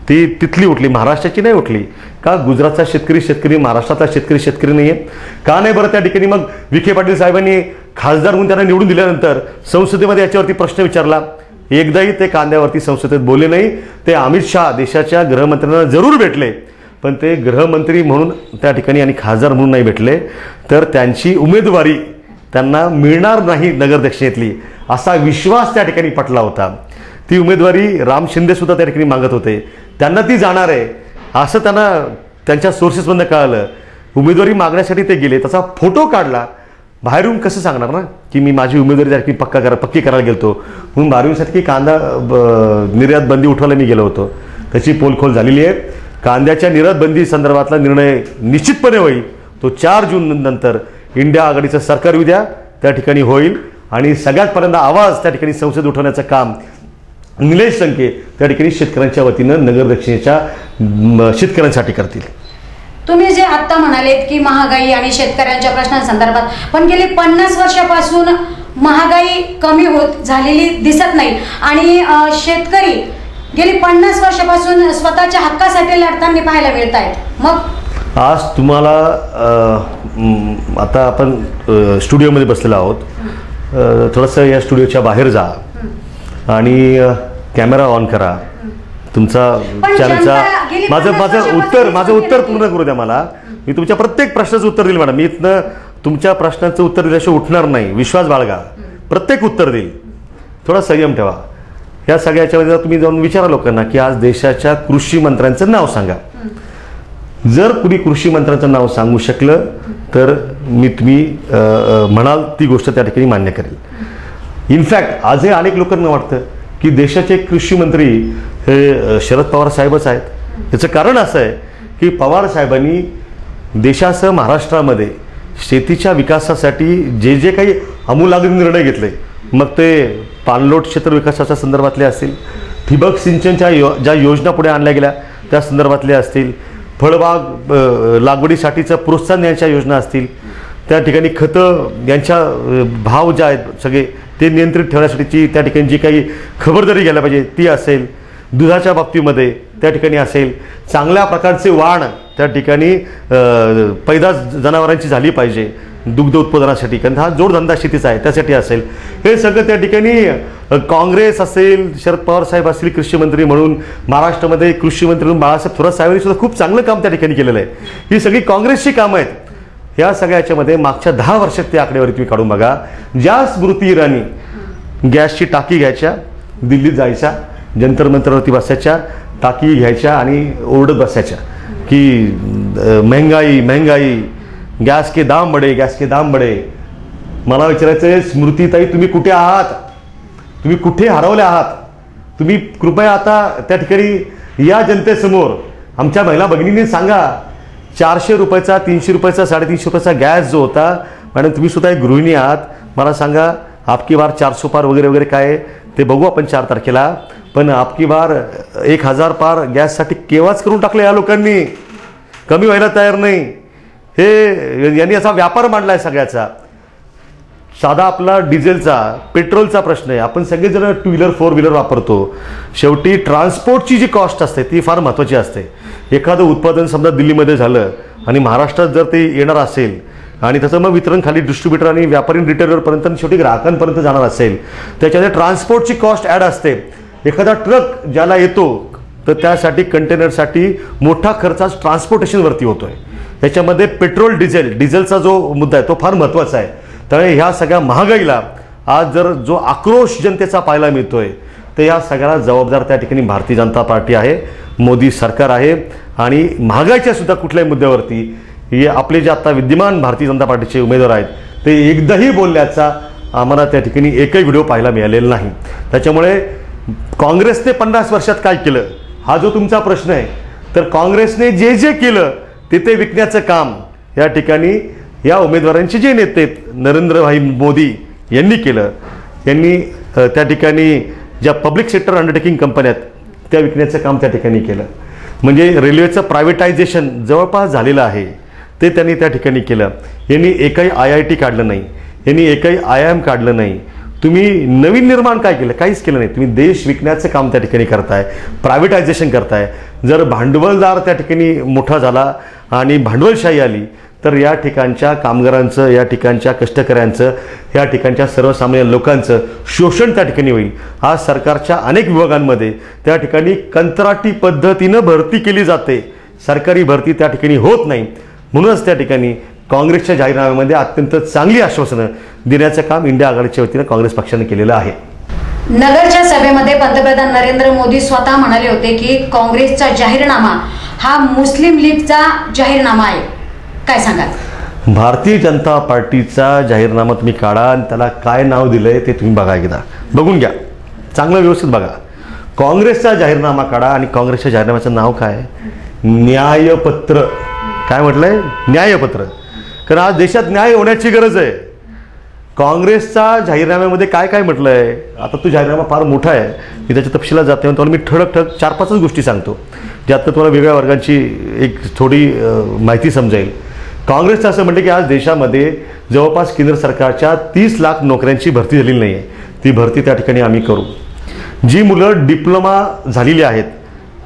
ती तिथली उठली, महाराष्ट्राची नाही उठली. का? गुजरातचा शेतकरी महाराष्ट्रातला शेतकरी नाही आहे का? नाही बरं. त्या ठिकाणी मग विखे पाटील साहेबांनी खासदार म्हणून त्यांना निवडून दिल्यानंतर संसदेमध्ये याच्यावरती प्रश्न विचारला. एकदाही ते कांद्यावरती संसदेत बोलले नाही. ते अमित शहा देशाच्या गृहमंत्र्यांना जरूर भेटले, पण ते गृहमंत्री म्हणून त्या ठिकाणी आणि खासदार म्हणून नाही भेटले. तर त्यांची उमेदवारी त्यांना मिळणार नाही नगर दक्षिणेतली असा विश्वास त्या ठिकाणी पटला होता. ती उमेदवारी राम शिंदे सुद्धा त्या ठिकाणी मागत होते. त्यांना ती जाणार आहे असं त्यांना त्यांच्या सोर्सेसमधून कळालं. उमेदवारी मागण्यासाठी ते गेले, त्याचा फोटो काढला. बाहेरून कसं सांगणार ना की मी माझी उमेदवारी त्या ठिकाणी पक्की करायला गेलतो म्हणून बाहेरूनसाठी कांदा निर्यात बंदी उठवायला मी गेलो होतो. त्याची पोलखोल झालेली आहे. कांद्याच्या निर्यात बंदी संदर्भातला निर्णय निश्चितपणे होईल. तो 4 जून नंतर इंडिया आघाडीचं सरकार उद्या त्या ठिकाणी होईल आणि सगळ्यात पर्यंत आवाज त्या ठिकाणी संसद उठवण्याचं काम निलेश लंके त्या ठिकाणी शेतकऱ्यांच्या वतीनं नगर दक्षिणेच्या शेतकऱ्यांसाठी करतील. तुम्ही जे आत्ता म्हणालेत की महागाई आणि शेतकऱ्यांच्या प्रश्नांसंदर्भात, पण गेली 50 वर्षापासून महागाई कमी होत झालेली दिसत नाही आणि शेतकरी गेली 50 वर्षापासून स्वतःच्या हक्कासाठी लढताना पाहायला मिळत आहेत. मग आज तुम्हाला आता आपण स्टुडिओमध्ये बसलेलो आहोत. थोडंसं या स्टुडिओच्या बाहेर जा आणि कॅमेरा ऑन करा तुमचा चॅनलचा. माझं उत्तर पूर्ण करू द्या मला. मी तुमच्या प्रत्येक प्रश्नाचं उत्तर देईल मॅडम. मी इथनं तुमच्या प्रश्नाचं उत्तर दिल्याशिवाय उठणार नाही. विश्वास बाळगा. प्रत्येक उत्तर देईल. थोडा संयम ठेवा. या सगळ्याच्या तुम्ही जाऊन विचारा लोकांना की आज देशाच्या कृषी मंत्र्यांचं नाव सांगा. जर कुणी कृषी मंत्र्यांचं नाव सांगू शकलं तर मी तुम्ही म्हणाल ती गोष्ट त्या ठिकाणी मान्य करेल. इनफॅक्ट आजही अनेक लोकांना वाटतं की देशाचे कृषी मंत्री हे शरद पवार साहेबच आहेत. याचं कारण असं आहे की पवार साहेबांनी देशासह महाराष्ट्रामध्ये शेतीच्या विकासासाठी जे जे काही आमूलाग्र निर्णय घेतले, मग ते पाणलोट क्षेत्र विकासाच्या संदर्भातले असतील, ठिबक सिंचनच्या ज्या योजना पुढे आणल्या गेल्या त्या संदर्भातल्या असतील, फळबाग लागवडीसाठीचं प्रोत्साहन यांच्या योजना असतील, त्या ठिकाणी खतं यांच्या भाव ज्या आहेत सगळे ते नियंत्रित ठेवण्यासाठीची त्या ठिकाणी जी काही खबरदारी घ्यायला पाहिजे ती असेल, दुधाच्या बाबतीमध्ये त्या ठिकाणी असेल, चांगल्या प्रकारचे वाण त्या ठिकाणी पैदास जनावरांची झाली पाहिजे दुग्ध उत्पादनासाठी, कारण हा जोडधंदा शेतीचा आहे त्यासाठी असेल, हे सगळं त्या ठिकाणी काँग्रेस असेल, शरद पवार साहेब असतील कृषी मंत्री म्हणून, महाराष्ट्रामध्ये कृषी मंत्री म्हणून बाळासाहेब थोरात साहेबांनी सुद्धा खूप चांगलं काम त्या ठिकाणी केलेलं आहे. ही सगळी काँग्रेसची कामं आहेत. या सगळ्याच्यामध्ये मागच्या 10 वर्षात त्या आकडेवारी तुम्ही काढून बघा. ज्या स्मृती इराणी गॅसची टाकी घ्यायच्या, दिल्लीत जायच्या, जंतर मंतरवरती बसायच्या, टाकी घ्यायच्या आणि ओरडत बसायच्या की महंगाई महंगाई, गॅस के दाम बडे, गॅस के दाम बडे. मला विचारायचं आहे स्मृतीताई, तुम्ही कुठे आहात? तुम्ही कुठे हरवले आहात? तुम्ही कृपया आता त्या ठिकाणी या जनतेसमोर आमच्या महिला भगिनींनी सांगा, 400 रुपयाचा, 300 रुपयाचा, 350 रुपयाचा गॅस जो होता, मॅडम तुम्ही सुद्धा एक गृहिणी आहात, मला सांगा आपकी बार 400 पार वगैरे वगैरे काय आहे ते बघू आपण 4 तारखेला. पण आपकी बार 1000 पार गॅससाठी केव्हाच करून टाकलं या लोकांनी. कमी व्हायला तयार नाही. हे यांनी असा व्यापार मांडला आहे सगळ्याचा. साधा आपला डिझेलचा, पेट्रोलचा प्रश्न आहे. आपण सगळेजण 2 व्हीलर 4 व्हीलर वापरतो. शेवटी ट्रान्सपोर्टची जी कॉस्ट असते ती फार महत्त्वाची असते. एखादं उत्पादन समजा दिल्लीमध्ये झालं आणि महाराष्ट्रात जर ते येणार असेल आणि त्याचं मग वितरण खाली डिस्ट्रीब्युटर आणि व्यापारी रिटेलरपर्यंत आणि शेवटी ग्राहकांपर्यंत जाणार असेल, त्याच्यामध्ये ट्रान्सपोर्टची कॉस्ट ॲड असते. एखादा ट्रक ज्याला येतो तर त्यासाठी कंटेनरसाठी मोठा खर्च आज ट्रान्सपोर्टेशनवरती होतो आहे. याच्यामध्ये पेट्रोल डिझेलचा जो मुद्दा आहे तो फार महत्त्वाचा आहे. त्यामुळे ह्या सगळ्या महागाईला आज जर जो आक्रोश जनतेचा पाहायला मिळतोय तर या सगळ्याला जबाबदार त्या ठिकाणी भारतीय जनता पार्टी आहे, मोदी सरकार आहे. आणि महागाईच्या सुद्धा कुठल्याही मुद्द्यावरती हे आपले जे आता विद्यमान भारतीय जनता पार्टीचे उमेदवार आहेत ते एकदाही बोलल्याचा आम्हाला त्या ठिकाणी एकही व्हिडिओ पाहायला मिळालेला नाही. त्याच्यामुळे काँग्रेसने 50 वर्षात काय केलं हा जो तुमचा प्रश्न आहे, तर काँग्रेसने जे जे केलं ते विकण्याचं काम या ठिकाणी या उमेदवारांचे जे नेते नरेंद्रभाई मोदी यांनी केलं. यांनी त्या ठिकाणी ज्या पब्लिक सेक्टर अंडरटेकिंग कंपन्या आहेत त्या विकण्याचं काम त्या ठिकाणी केलं. म्हणजे रेल्वेचं प्रायव्हेटायझेशन जवळपास झालेलं आहे ते त्यांनी त्या ठिकाणी केलं. यांनी एकही IIT काढलं नाही, यांनी एकही IIM काढलं नाही. तुम्ही नवीन निर्माण काय केलं? काहीच केलं नाही. तुम्ही देश विकण्याचं काम त्या ठिकाणी करताय, प्रायव्हेटायझेशन करताय. जर भांडवलदार त्या ठिकाणी मोठा झाला आणि भांडवलशाही आली तर या ठिकाणच्या कामगारांचं, या ठिकाणच्या कष्टकऱ्यांचं, या ठिकाणच्या सर्वसामान्य लोकांचं शोषण त्या ठिकाणी होईल. आज सरकारच्या अनेक विभागांमध्ये त्या ठिकाणी कंत्राटी पद्धतीनं भरती केली जाते, सरकारी भरती त्या ठिकाणी होत नाही. म्हणूनच त्या ठिकाणी काँग्रेसच्या जाहीरनाम्यामध्ये अत्यंत चांगली आश्वासनं देण्याचं काम इंडिया आघाडीच्या वतीनं काँग्रेस पक्षाने केलेलं आहे. नगरच्या सभेमध्ये पंतप्रधान नरेंद्र मोदी स्वतः म्हणाले होते की काँग्रेसचा जाहीरनामा हा मुस्लिम लीगचा जाहीरनामा आहे. काय सांगाल? भारतीय जनता पार्टीचा जाहीरनामा तुम्ही काढा आणि त्याला काय नाव दिलंय ते तुम्ही बघा, एकदा बघून घ्या, चांगलं व्यवस्थित बघा. काँग्रेसचा जाहीरनामा काढा आणि काँग्रेसच्या जाहीरनाम्याचं नाव काय? न्यायपत्र. काय म्हटलंय? न्यायपत्र. कारण आज देशात न्याय होण्याची गरज आहे. काँग्रेसचा जाहीरनाम्यामध्ये काय काय म्हटलंय? आता तो जाहीरनामा फार मोठा आहे, मी त्याच्या तपशिलात जाते. तुम्हाला मी ठळक 4-5 गोष्टी सांगतो ज्यातनं तुम्हाला वेगळ्या वर्गांची एक थोडी माहिती समजेल. काँग्रेसचं असं म्हटलं की आज देशामध्ये जवळपास केंद्र सरकारच्या 30 लाख नोकऱ्यांची भरती झालेली नाही आहे. ती भरती त्या ठिकाणी आम्ही करू. जी मुलं डिप्लोमा झालेली आहेत,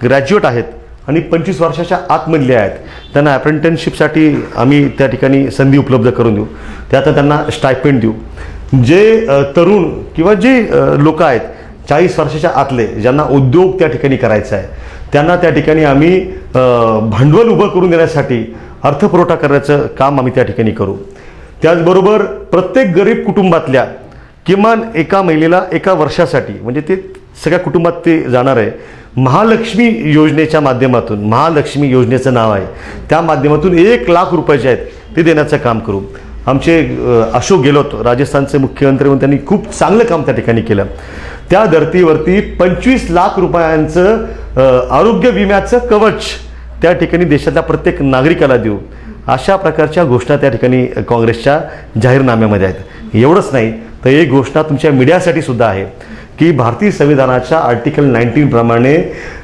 ग्रॅज्युएट आहेत आणि 25 वर्षाच्या आतमधले आहेत त्यांना अप्रेंटिसशिपसाठी आम्ही त्या ठिकाणी संधी उपलब्ध करून देऊ. त्यात त्यांना स्टायपेंड देऊ. जे तरुण किंवा जे लोक आहेत 40 वर्षाच्या आतले ज्यांना उद्योग त्या ठिकाणी करायचा आहे त्यांना त्या ठिकाणी आम्ही भांडवल उभं करून देण्यासाठी अर्थपुरवठा करण्याचं काम आम्ही त्या ठिकाणी करू. त्याचबरोबर प्रत्येक गरीब कुटुंबातल्या किमान एका महिलेला एका वर्षासाठी, म्हणजे ते सगळ्या कुटुंबात ते जाणार आहे, महालक्ष्मी योजनेच्या माध्यमातून, महालक्ष्मी योजनेचं नाव आहे, त्या माध्यमातून 1 लाख रुपये जे आहेत ते देण्याचं काम करू. आमचे अशोक गेहलोत राजस्थानचे मुख्यमंत्री म्हणून त्यांनी खूप चांगलं काम त्या ठिकाणी केलं. त्या धर्तीवरती 25 लाख रुपयांचं आरोग्य विम्याचं कवच त्या ठिकाणी देशातल्या प्रत्येक नागरिकाला देऊ. अशा प्रकारच्या घोषणा त्या ठिकाणी काँग्रेसच्या जाहीरनाम्यामध्ये आहेत. एवढंच नाही तर एक घोषणा तुमच्या मीडियासाठी सुद्धा आहे की भारतीय संविधानाच्या आर्टिकल 19 प्रमाणे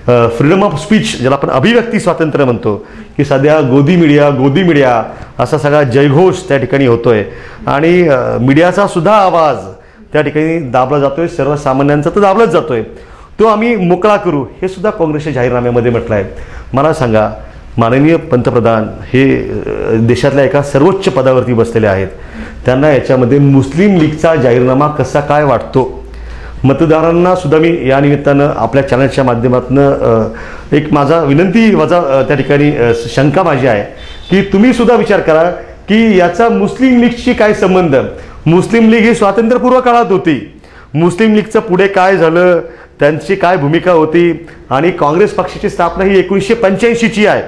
फ्रीडम ऑफ स्पीच, ज्याला आपण अभिव्यक्ती स्वातंत्र्य म्हणतो, की सध्या गोदी मीडिया असा सगळा जयघोष त्या ठिकाणी होतोय आणि मीडियाचा सुद्धा आवाज त्या ठिकाणी दाबला जातोय, सर्वसामान्यांचा तर दाबलाच जातोय. तो आम्ही मोकळा करू हे सुद्धा काँग्रेसच्या जाहीरनाम्यामध्ये म्हटलं आहे. मला सांगा, माननीय पंतप्रधान हे देशातल्या एका सर्वोच्च पदावरती बसलेले आहेत, त्यांना याच्यामध्ये मुस्लिम लीगचा जाहीरनामा कसा काय वाटतो? मतदारांना सुद्धा मी या निमित्तानं आपल्या चॅनलच्या माध्यमातून एक माझा त्या ठिकाणी शंका माझी आहे की तुम्ही सुद्धा विचार करा की याचा मुस्लिम लीगशी काय संबंध? मुस्लिम लीग ही स्वातंत्र्यपूर्व काळात होती. मुस्लिम लीगचं पुढे काय झालं, त्यांची काय भूमिका होती, आणि काँग्रेस पक्षाची स्थापना ही 1985ची आहे.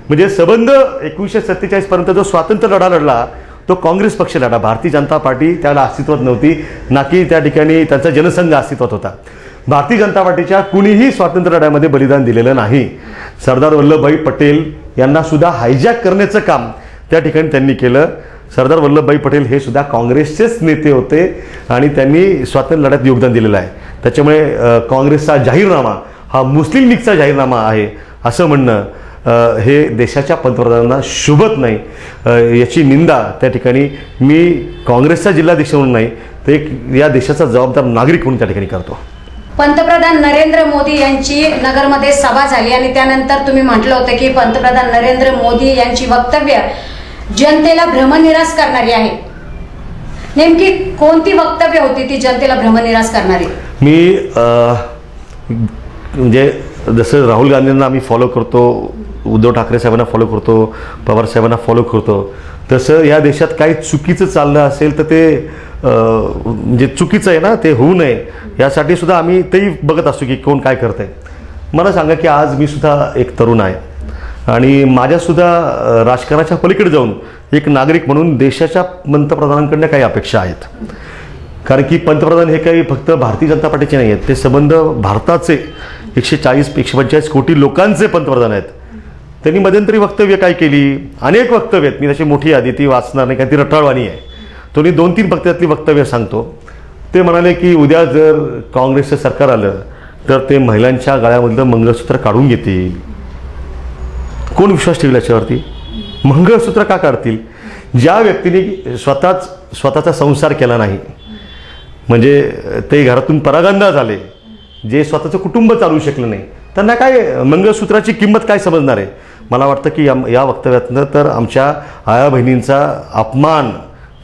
म्हणजे संबंध 1947 पर्यंत जो स्वातंत्र्य लढा लढला तो काँग्रेस पक्ष लढा. भारतीय जनता पार्टी त्याला अस्तित्वात नव्हती, ना की त्या ठिकाणी त्यांचा जनसंघ अस्तित्वात होता. भारतीय जनता पार्टीच्या कुणीही स्वातंत्र्य लढ्यामध्ये बलिदान दिलेलं नाही. सरदार वल्लभभाई पटेल यांना सुद्धा हायजॅक करण्याचं काम त्या ठिकाणी त्यांनी केलं. सरदार वल्लभभाई पटेल हे सुद्धा काँग्रेसचेच नेते होते आणि त्यांनी स्वातंत्र्य लढ्यात योगदान दिलेलं आहे. त्याच्यामुळे काँग्रेसचा जाहीरनामा हा मुस्लिम लीगचा जाहीरनामा आहे असं म्हणणं हे देशाच्या पंतप्रधानांना शोभत नाही. याची निंदा त्या ठिकाणी मी काँग्रेसचा जिल्हाध्यक्ष म्हणून नाही तर एक या देशाचा जबाबदार नागरिक म्हणून त्या ठिकाणी करतो. पंतप्रधान नरेंद्र मोदी यांची नगरमध्ये सभा झाली आणि त्यानंतर तुम्ही म्हटलं होतं की पंतप्रधान नरेंद्र मोदी यांची वक्तव्य जनतेला भ्रमनिरास करणारी आहे. नेमकी कोणती वक्तव्य होती ती जनतेला भ्रमनिरास करणारी? मी म्हणजे जसं राहुल गांधींना आम्ही फॉलो करतो, उद्धव ठाकरे साहेबांना फॉलो करतो, पवार साहेबांना फॉलो करतो, तसं या देशात काही चुकीचं चाललं असेल तर ते म्हणजे चुकीचं आहे ना, ते होऊ नये यासाठी सुद्धा आम्ही तेही बघत असतो की कोण काय करतंय. मला सांगा की आज मी सुद्धा एक तरुण आहे आणि माझ्यासुद्धा राजकारणाच्या पलीकडे जाऊन एक नागरिक म्हणून देशाच्या पंतप्रधानांकडनं काही अपेक्षा आहेत. कारण की पंतप्रधान हे काही फक्त भारतीय जनता पार्टीचे नाही आहेत, ते संबंध भारताचे 140-145 कोटी लोकांचे पंतप्रधान आहेत. त्यांनी मध्यंतरी वक्तव्य काय केली, अनेक वक्तव्य आहेत, मी तशी मोठी यादी ती वाचणार नाही, कारण ती रटाळवाणी आहे. तो मी 2-3 फक्त त्यातली वक्तव्य सांगतो. ते म्हणाले की उद्या जर काँग्रेसचं सरकार आलं तर ते महिलांच्या गळ्यामधलं मंगळसूत्र काढून घेतील. कोण विश्वास ठेवला याच्यावरती? मंगळसूत्र का काढतील? ज्या व्यक्तीने स्वतःचा संसार केला नाही, म्हणजे ते घरातून परागंदा झाले, जे स्वतःचं कुटुंब चालवू शकलं नाही, त्यांना काय मंगळसूत्राची किंमत काय समजणार आहे? मला वाटतं की या वक्तव्यातनं तर आमच्या आया बहिणींचा अपमान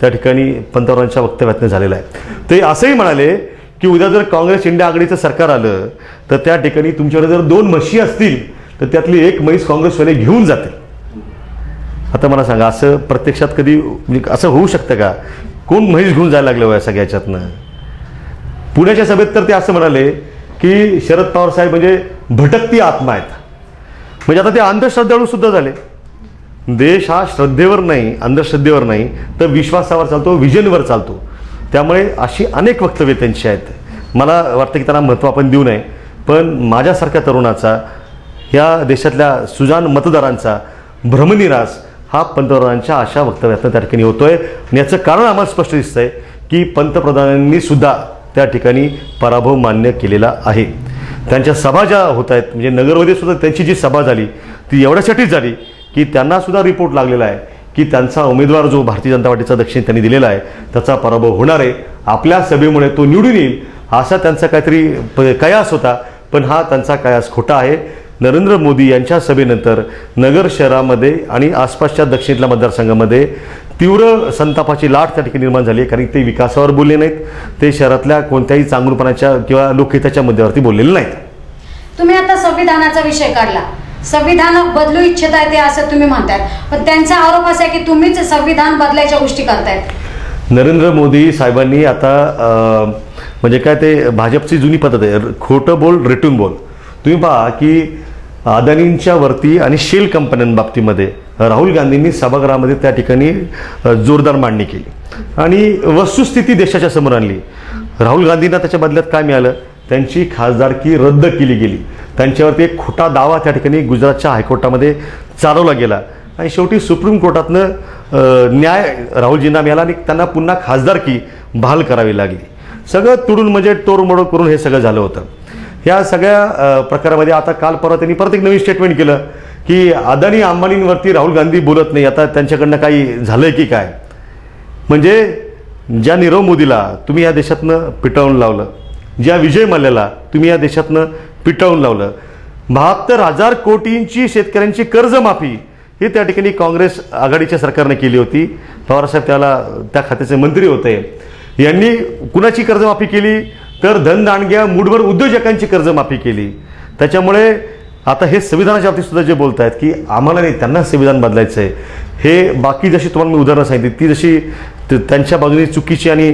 त्या ठिकाणी पंतप्रधानांच्या वक्तव्यातनं झालेला आहे. ते असंही म्हणाले की उद्या जर काँग्रेस इंडिया आघाडीचं सरकार आलं तर त्या ठिकाणी तुमच्याकडे जर 2 म्हशी असतील तर त्यातली एक म्हैस काँग्रेसवाले घेऊन जातील. आता मला सांगा, असं प्रत्यक्षात कधी म्हणजे असं होऊ शकतं का? कोण म्हैस घेऊन जायला लागलं या सगळ्याच्यातनं? पुण्याच्या सभेत तर ते असं म्हणाले की शरद पवार साहेब म्हणजे भटकती आत्मा आहेत. म्हणजे आता ते अंधश्रद्धाळू सुद्धा झाले. देश हा श्रद्धेवर नाही, अंधश्रद्धेवर नाही, तर विश्वासावर चालतो, विजनवर चालतो. त्यामुळे अशी अनेक वक्तव्ये त्यांची आहेत. मला वाटतं की त्यांना महत्त्व आपण देऊ नये, पण माझ्यासारख्या तरुणाचा, या देशातल्या सुजाण मतदारांचा भ्रमनिरास हा पंतप्रधानांच्या अशा वक्तव्यातनं त्या ठिकाणी होतोय. आणि याचं कारण आम्हाला स्पष्ट दिसतंय की पंतप्रधानांनी सुद्धा त्या ठिकाणी पराभव मान्य केलेला आहे. त्यांच्या सभा ज्या होत आहेत, म्हणजे नगरमध्ये सुद्धा त्यांची जी सभा झाली ती एवढ्यासाठीच झाली की त्यांना सुद्धा रिपोर्ट लागलेला आहे की त्यांचा उमेदवार जो भारतीय जनता पार्टीचा दक्षिण त्यांनी दिलेला आहे त्याचा पराभव होणार आहे. आपल्या सभेमुळे तो निवडून येईल असा त्यांचा काहीतरी कयास होता, पण हा त्यांचा कयास खोटा आहे. नरेंद्र मोदी यांच्या सभेनंतर नगर शहरामध्ये आणि आसपासच्या दक्षिणेतल्या मतदारसंघामध्ये तीव्र संतापाची लाट त्या ठिकाणी निर्माण झाली आहे. कारण ते विकासावर बोलले नाहीत, ते शहरातल्या कोणत्याही चांगुलपणाच्या किंवा लोकहिताच्या मुद्द्यावरती बोललेले नाहीत. तुम्ही आता संविधानाचा विषय काढला, संविधान बदलू इच्छित आहे ते असं तुम्ही म्हणताय, पण त्यांचा आरोप असा आहे की तुम्हीच संविधान बदलायच्या गोष्टी करतायत. नरेंद्र मोदी साहेबांनी आता म्हणजे काय, ते भाजपची जुनी पद्धत आहे, खोटं बोल रेटून बोल. तुम्ही पहा की अदानींच्या वरती आणि शेल कंपन्यांबाबतीमध्ये राहुल गांधींनी सभागृहामध्ये त्या ठिकाणी जोरदार मांडणी केली आणि वस्तुस्थिती देशाच्या समोर आणली. राहुल गांधींना त्याच्या बदल्यात काय मिळालं? त्यांची खासदारकी रद्द केली गेली. त्यांच्यावरती एक खोटा दावा त्या ठिकाणी गुजरातच्या हायकोर्टामध्ये चालवला गेला आणि शेवटी सुप्रीम कोर्टातनं न्याय राहुलजींना मिळाला आणि त्यांना पुन्हा खासदारकी बहाल करावी लागली. सगळं तुडून म्हणजे तोडमोड करून हे सगळं झालं होतं. या सगळ्या प्रकारामध्ये आता काल परवा त्यांनी परत एक नवीन स्टेटमेंट केलं की अदानी अंबानींवरती राहुल गांधी बोलत नाही, आता त्यांच्याकडनं काही झालंय की काय? म्हणजे ज्या नीरव मोदीला तुम्ही या देशातनं पिटाळून लावलं, ज्या विजय मल्ल्याला तुम्ही या देशातनं पिटाळून लावलं, 72,000 कोटींची शेतकऱ्यांची कर्जमाफी ही त्या ठिकाणी काँग्रेस आघाडीच्या सरकारने केली होती. पवारसाहेब त्या खात्याचे मंत्री होते. यांनी कुणाची कर्जमाफी केली? तर धनदांडग्या मूठभर उद्योजकांची कर्जमाफी केली. त्याच्यामुळे आता हे संविधानाच्या बाबतीत सुद्धा जे बोलत आहेत की आम्हाला नाही, त्यांना संविधान बदलायचं आहे, हे बाकी जशी तुम्हाला मी उदाहरणं सांगितली ती जशी त्यांच्या बाजूने चुकीची आणि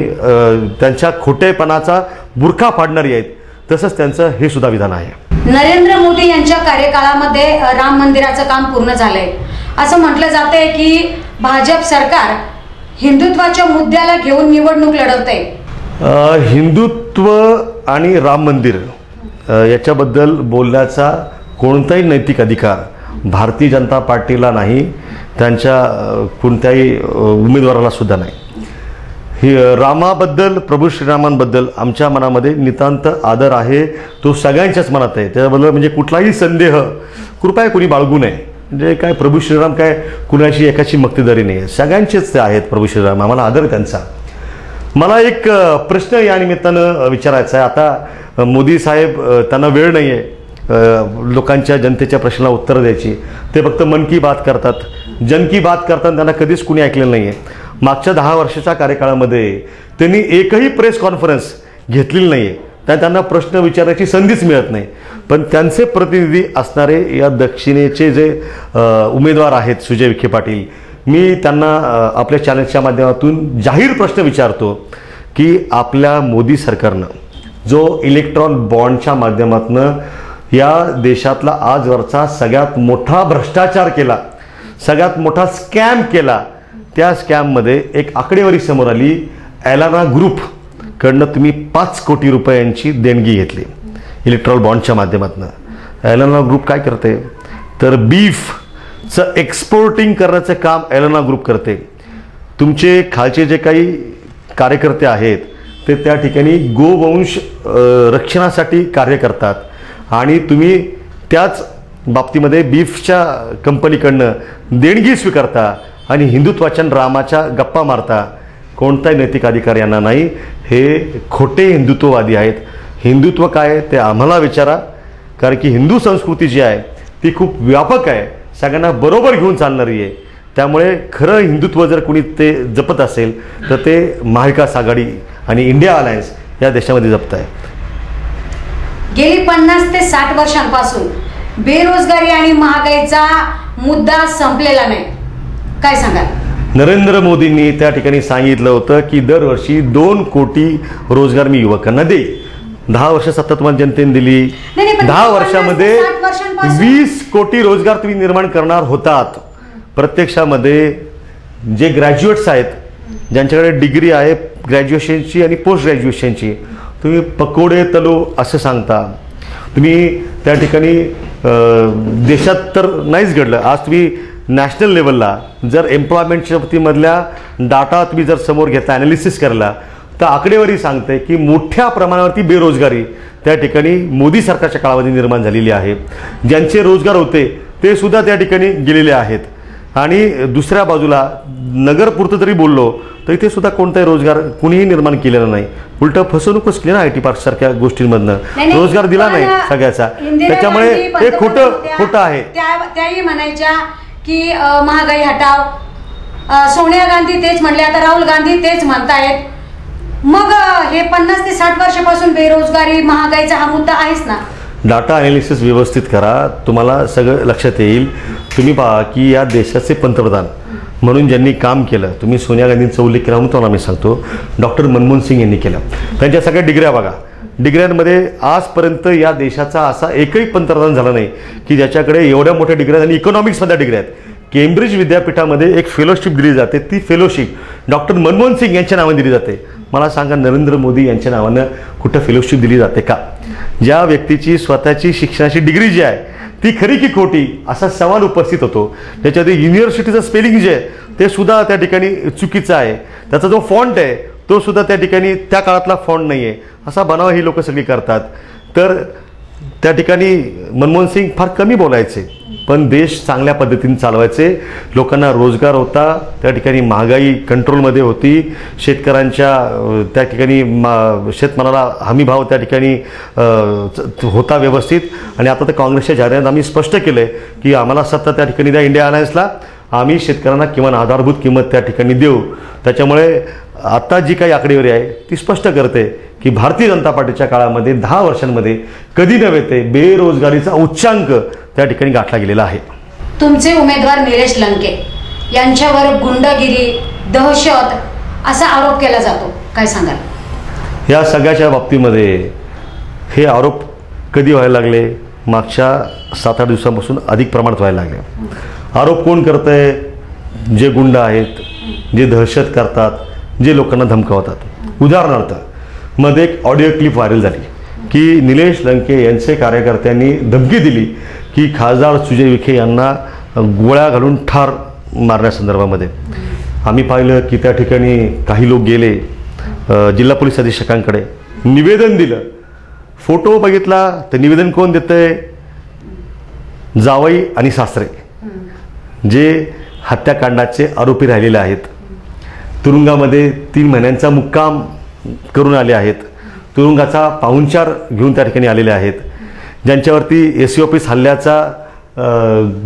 त्यांच्या खोटेपणाचा बुरखा फाडणारी आहेत, तसंच त्यांचं हे सुद्धा विधान आहे. नरेंद्र मोदी यांच्या कार्यकाळामध्ये राम मंदिराचं काम पूर्ण झालंय असं म्हटलं जातंय की भाजप सरकार हिंदुत्वाच्या मुद्द्याला घेऊन निवडणूक लढवतंय. हिंदुत्व आणि राम मंदिर याच्याबद्दल बोलण्याचा कोणताही नैतिक अधिकार भारतीय जनता पार्टीला नाही, त्यांच्या कोणत्याही उमेदवाराला सुद्धा नाही. ही रामाबद्दल, प्रभू श्रीरामांबद्दल आमच्या मनामध्ये नितांत आदर आहे, तो सगळ्यांच्याच मनात आहे. त्याच्याबद्दल म्हणजे कुठलाही संदेह कृपया कोणी बाळगू नये. म्हणजे काय प्रभू श्रीराम काय कुणाची एकाची मक्तेदारी नाही आहे, सगळ्यांचेच ते आहेत प्रभू श्रीराम, आम्हाला आदर आहे त्यांचा. मला एक प्रश्न या निमित्तानं विचारायचा आहे. आता मोदी साहेब त्यांना वेळ नाही आहे लोकांच्या जनतेच्या प्रश्नाला उत्तरं द्यायची, ते फक्त मन की बात करतात. जन की बात करताना त्यांना कधीच कुणी ऐकलेलं नाही आहे. मागच्या 10 वर्षाच्या कार्यकाळामध्ये त्यांनी एकही प्रेस कॉन्फरन्स घेतलेली नाही आहे, त्यांना प्रश्न विचारायची संधीच मिळत नाही. पण त्यांचे प्रतिनिधी असणारे या दक्षिणेचे जे उमेदवार आहेत सुजय विखे पाटील, मी त्यांना आपल्या चॅनलच्या माध्यमातून जाहीर प्रश्न विचारतो की आपल्या मोदी सरकारनं जो इलेक्ट्रॉन बॉन्डच्या माध्यमातून या देशातला आजवरचा सगळ्यात मोठा भ्रष्टाचार केला, सगळ्यात मोठा स्कॅम केला, त्या स्कॅममध्ये एक आकडेवारी समोर आली. एलाना ग्रुप कडनं तुम्ही 5 कोटी रुपयांची देणगी घेतली इलेक्ट्रॉल बॉन्डच्या माध्यमातून. एलेना ग्रुप काय करते तर बीफचं एक्सपोर्टिंग करण्याचं काम एलेना ग्रुप करते. तुमचे खालचे जे काही कार्यकर्ते आहेत ते त्या ठिकाणी गोवंश रक्षणासाठी कार्य करतात आणि तुम्ही त्याच बाबतीमध्ये बीफच्या कंपनीकडनं देणगी स्वीकारता आणि हिंदुत्वाच्या रामाच्या गप्पा मारता. कोणताही नैतिक अधिकार यांना नाही. हे खोटे हिंदुत्ववादी आहेत. हिंदुत्व काय ते आम्हाला विचारा, कारण की हिंदू संस्कृती जी आहे ती खूप व्यापक आहे, सगळ्यांना बरोबर घेऊन चालणारी आहे. त्यामुळे खरं हिंदुत्व जर कोणी ते जपत असेल तर ते महाविकास आघाडी आणि इंडिया अलायन्स या देशामध्ये जपत आहे. गेली 50 ते 60 वर्षांपासून बेरोजगारी आणि महागाईचा मुद्दा संपलेला नाही, काय सांगाल? नरेंद्र मोदींनी त्या ठिकाणी सांगितलं होतं की दरवर्षी 2 कोटी रोजगार मी युवकांना देईल. 10 वर्ष सतत तुम्हाला जनतेने दिली. 10 वर्षामध्ये 20 कोटी रोजगार तुम्ही निर्माण करणार होतात. प्रत्यक्षामध्ये जे ग्रॅज्युएट्स आहेत, ज्यांच्याकडे डिग्री आहे ग्रॅज्युएशनची आणि पोस्ट ग्रॅज्युएशनची, तुम्ही पकोडे तलो असं सांगता. तुम्ही त्या ठिकाणी देशात तर नाहीच घडलं. आज तुम्ही नॅशनल लेवलला जर एम्प्लॉयमेंटच्या बाबतीमधल्या डाटा तुम्ही जर समोर घेतला, ॲनालिसिस करला, तर आकडेवारी सांगते की मोठ्या प्रमाणावरती बेरोजगारी त्या ठिकाणी मोदी सरकारच्या काळामध्ये निर्माण झालेली आहे. ज्यांचे रोजगार होते ते सुद्धा त्या ठिकाणी गेलेले आहेत. आणि दुसऱ्या बाजूला नगरपुरतं जरी बोललो तर इथे सुद्धा कोणताही रोजगार कुणीही निर्माण केलेला नाही. उलट फसवणूकच केली ना आय टी पार्क सारख्या गोष्टींमधनं. रोजगार दिला नाही सगळ्याचा. त्याच्यामुळे हे खोटं आहे. त्याही म्हणायच्या की महागाई हटाव. सोनिया गांधी तेच म्हणले, आता राहुल गांधी तेच म्हणतायत. मग हे 50 ते 60 वर्षापासून बेरोजगारी महागाईचा हा मुद्दा आहेच ना. डाटा ॲनालिसिस व्यवस्थित करा, तुम्हाला सगळं लक्षात येईल. तुम्ही पहा की या देशाचे पंतप्रधान म्हणून ज्यांनी काम केलं, तुम्ही सोनिया गांधींचा उल्लेख केला म्हणून तुम्हाला मी सांगतो, डॉक्टर मनमोहन सिंग यांनी केलं. त्यांच्या सगळ्या डिग्र्या बघा. डिग्र्यांमध्ये आजपर्यंत या देशाचा असा एकही पंतप्रधान झाला नाही की ज्याच्याकडे एवढ्या मोठ्या डिग्र्या आणि इकॉनॉमिक्समधल्या डिग्र्या आहेत. केम्ब्रिज विद्यापीठामध्ये एक फेलोशिप दिली जाते, ती फेलोशिप डॉक्टर मनमोहन सिंग यांच्या नावाने दिली जाते. मला सांगा नरेंद्र मोदी यांच्या नावानं कुठं फेलोशिप दिली जाते का? ज्या व्यक्तीची स्वतःची शिक्षणाची डिग्री जी आहे ती खरी की खोटी असा सवाल उपस्थित होतो. त्याच्यामध्ये युनिव्हर्सिटीचं स्पेलिंग जे आहे ते सुद्धा त्या ठिकाणी चुकीचं आहे. त्याचा जो फॉन्ट आहे तो सुद्धा त्या ठिकाणी त्या काळातला फॉन्ट नाही आहे. असा बनाव ही लोक सगळी करतात. तर त्या ठिकाणी मनमोहन सिंग फार कमी बोलायचे, पण देश चांगल्या पद्धतीने चालवायचे. लोकांना रोजगार होता, त्या ठिकाणी महागाई कंट्रोलमध्ये होती, शेतकऱ्यांच्या त्या ठिकाणी शेतमालाला हमी भाव त्या ठिकाणी होता व्यवस्थित. आणि आता तर काँग्रेसच्या जाहिरात आम्ही स्पष्ट केलं आहे की आम्हाला सत्ता त्या ठिकाणी द्या इंडिया अलायन्सला, आम्ही शेतकऱ्यांना किमान आधारभूत किंमत त्या ठिकाणी देऊ. त्याच्यामुळे आता जी काही आकडेवारी आहे ती स्पष्ट करते की भारतीय जनता पार्टीच्या काळामध्ये 10 वर्षांमध्ये कधी नव्हे ते बेरोजगारीचा उच्चांक त्या ठिकाणी गाठला गेलेला आहे. तुमचे उमेदवार निलेश लंके यांच्यावर गुंडगिरी, दहशत असा आरोप केला जातो, काय सांगाल? या सगळ्याच्या बाबतीमध्ये हे आरोप कधी व्हायला लागले? मागच्या 7-8 दिवसांपासून अधिक प्रमाणात व्हायला लागले. आरोप कोण करतंय? जे गुंड आहेत, जे दहशत करतात, जे लोकांना धमकावतात. उदाहरणार्थ मध्ये एक ऑडिओ क्लिप व्हायरल झाली की निलेश लंके यांचे कार्यकर्त्यांनी धमकी दिली की खासदार सुजय विखे यांना गोळ्या घालून ठार मारण्यासंदर्भामध्ये. आम्ही पाहिलं की त्या ठिकाणी काही लोक गेले, जिल्हा पोलीस अधीक्षकांकडे निवेदन दिलं. फोटो बघितला तर निवेदन कोण देतंय? जावई आणि सासरे, जे हत्याकांडाचे आरोपी राहिलेले आहेत. तुरुंगामध्ये 3 महिन्यांचा मुक्काम करून आले आहेत. तुरुंगाचा पाहुणचार घेऊन त्या ठिकाणी आलेले आहेत. ज्यांच्यावरती SC ऑफिस हल्ल्याचा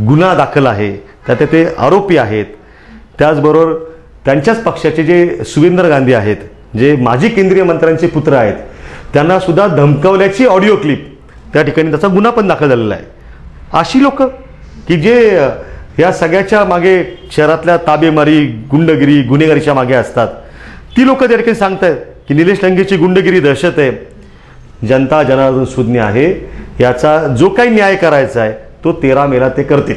गुन्हा दाखल आहे, त्यात ते आरोपी आहेत. त्याचबरोबर त्यांच्याच पक्षाचे जे सुवेंद्र गांधी आहेत, जे माजी केंद्रीय मंत्र्यांचे पुत्र आहेत, त्यांना सुद्धा धमकावल्याची ऑडिओ क्लिप त्या ठिकाणी त्याचा गुन्हा पण दाखल झालेला आहे. अशी लोक की जे या सगळ्याच्या मागे शहरातल्या ताबेमारी, गुंडगिरी, गुन्हेगारीच्या मागे असतात, ती लोक त्या ठिकाणी सांगतात की निलेश लंकेची गुंडगिरी दहशत आहे. जनता जनार्दन सुज्ञ आहे. याचा जो काही न्याय करायचा आहे तो 13 मेला ते करतील.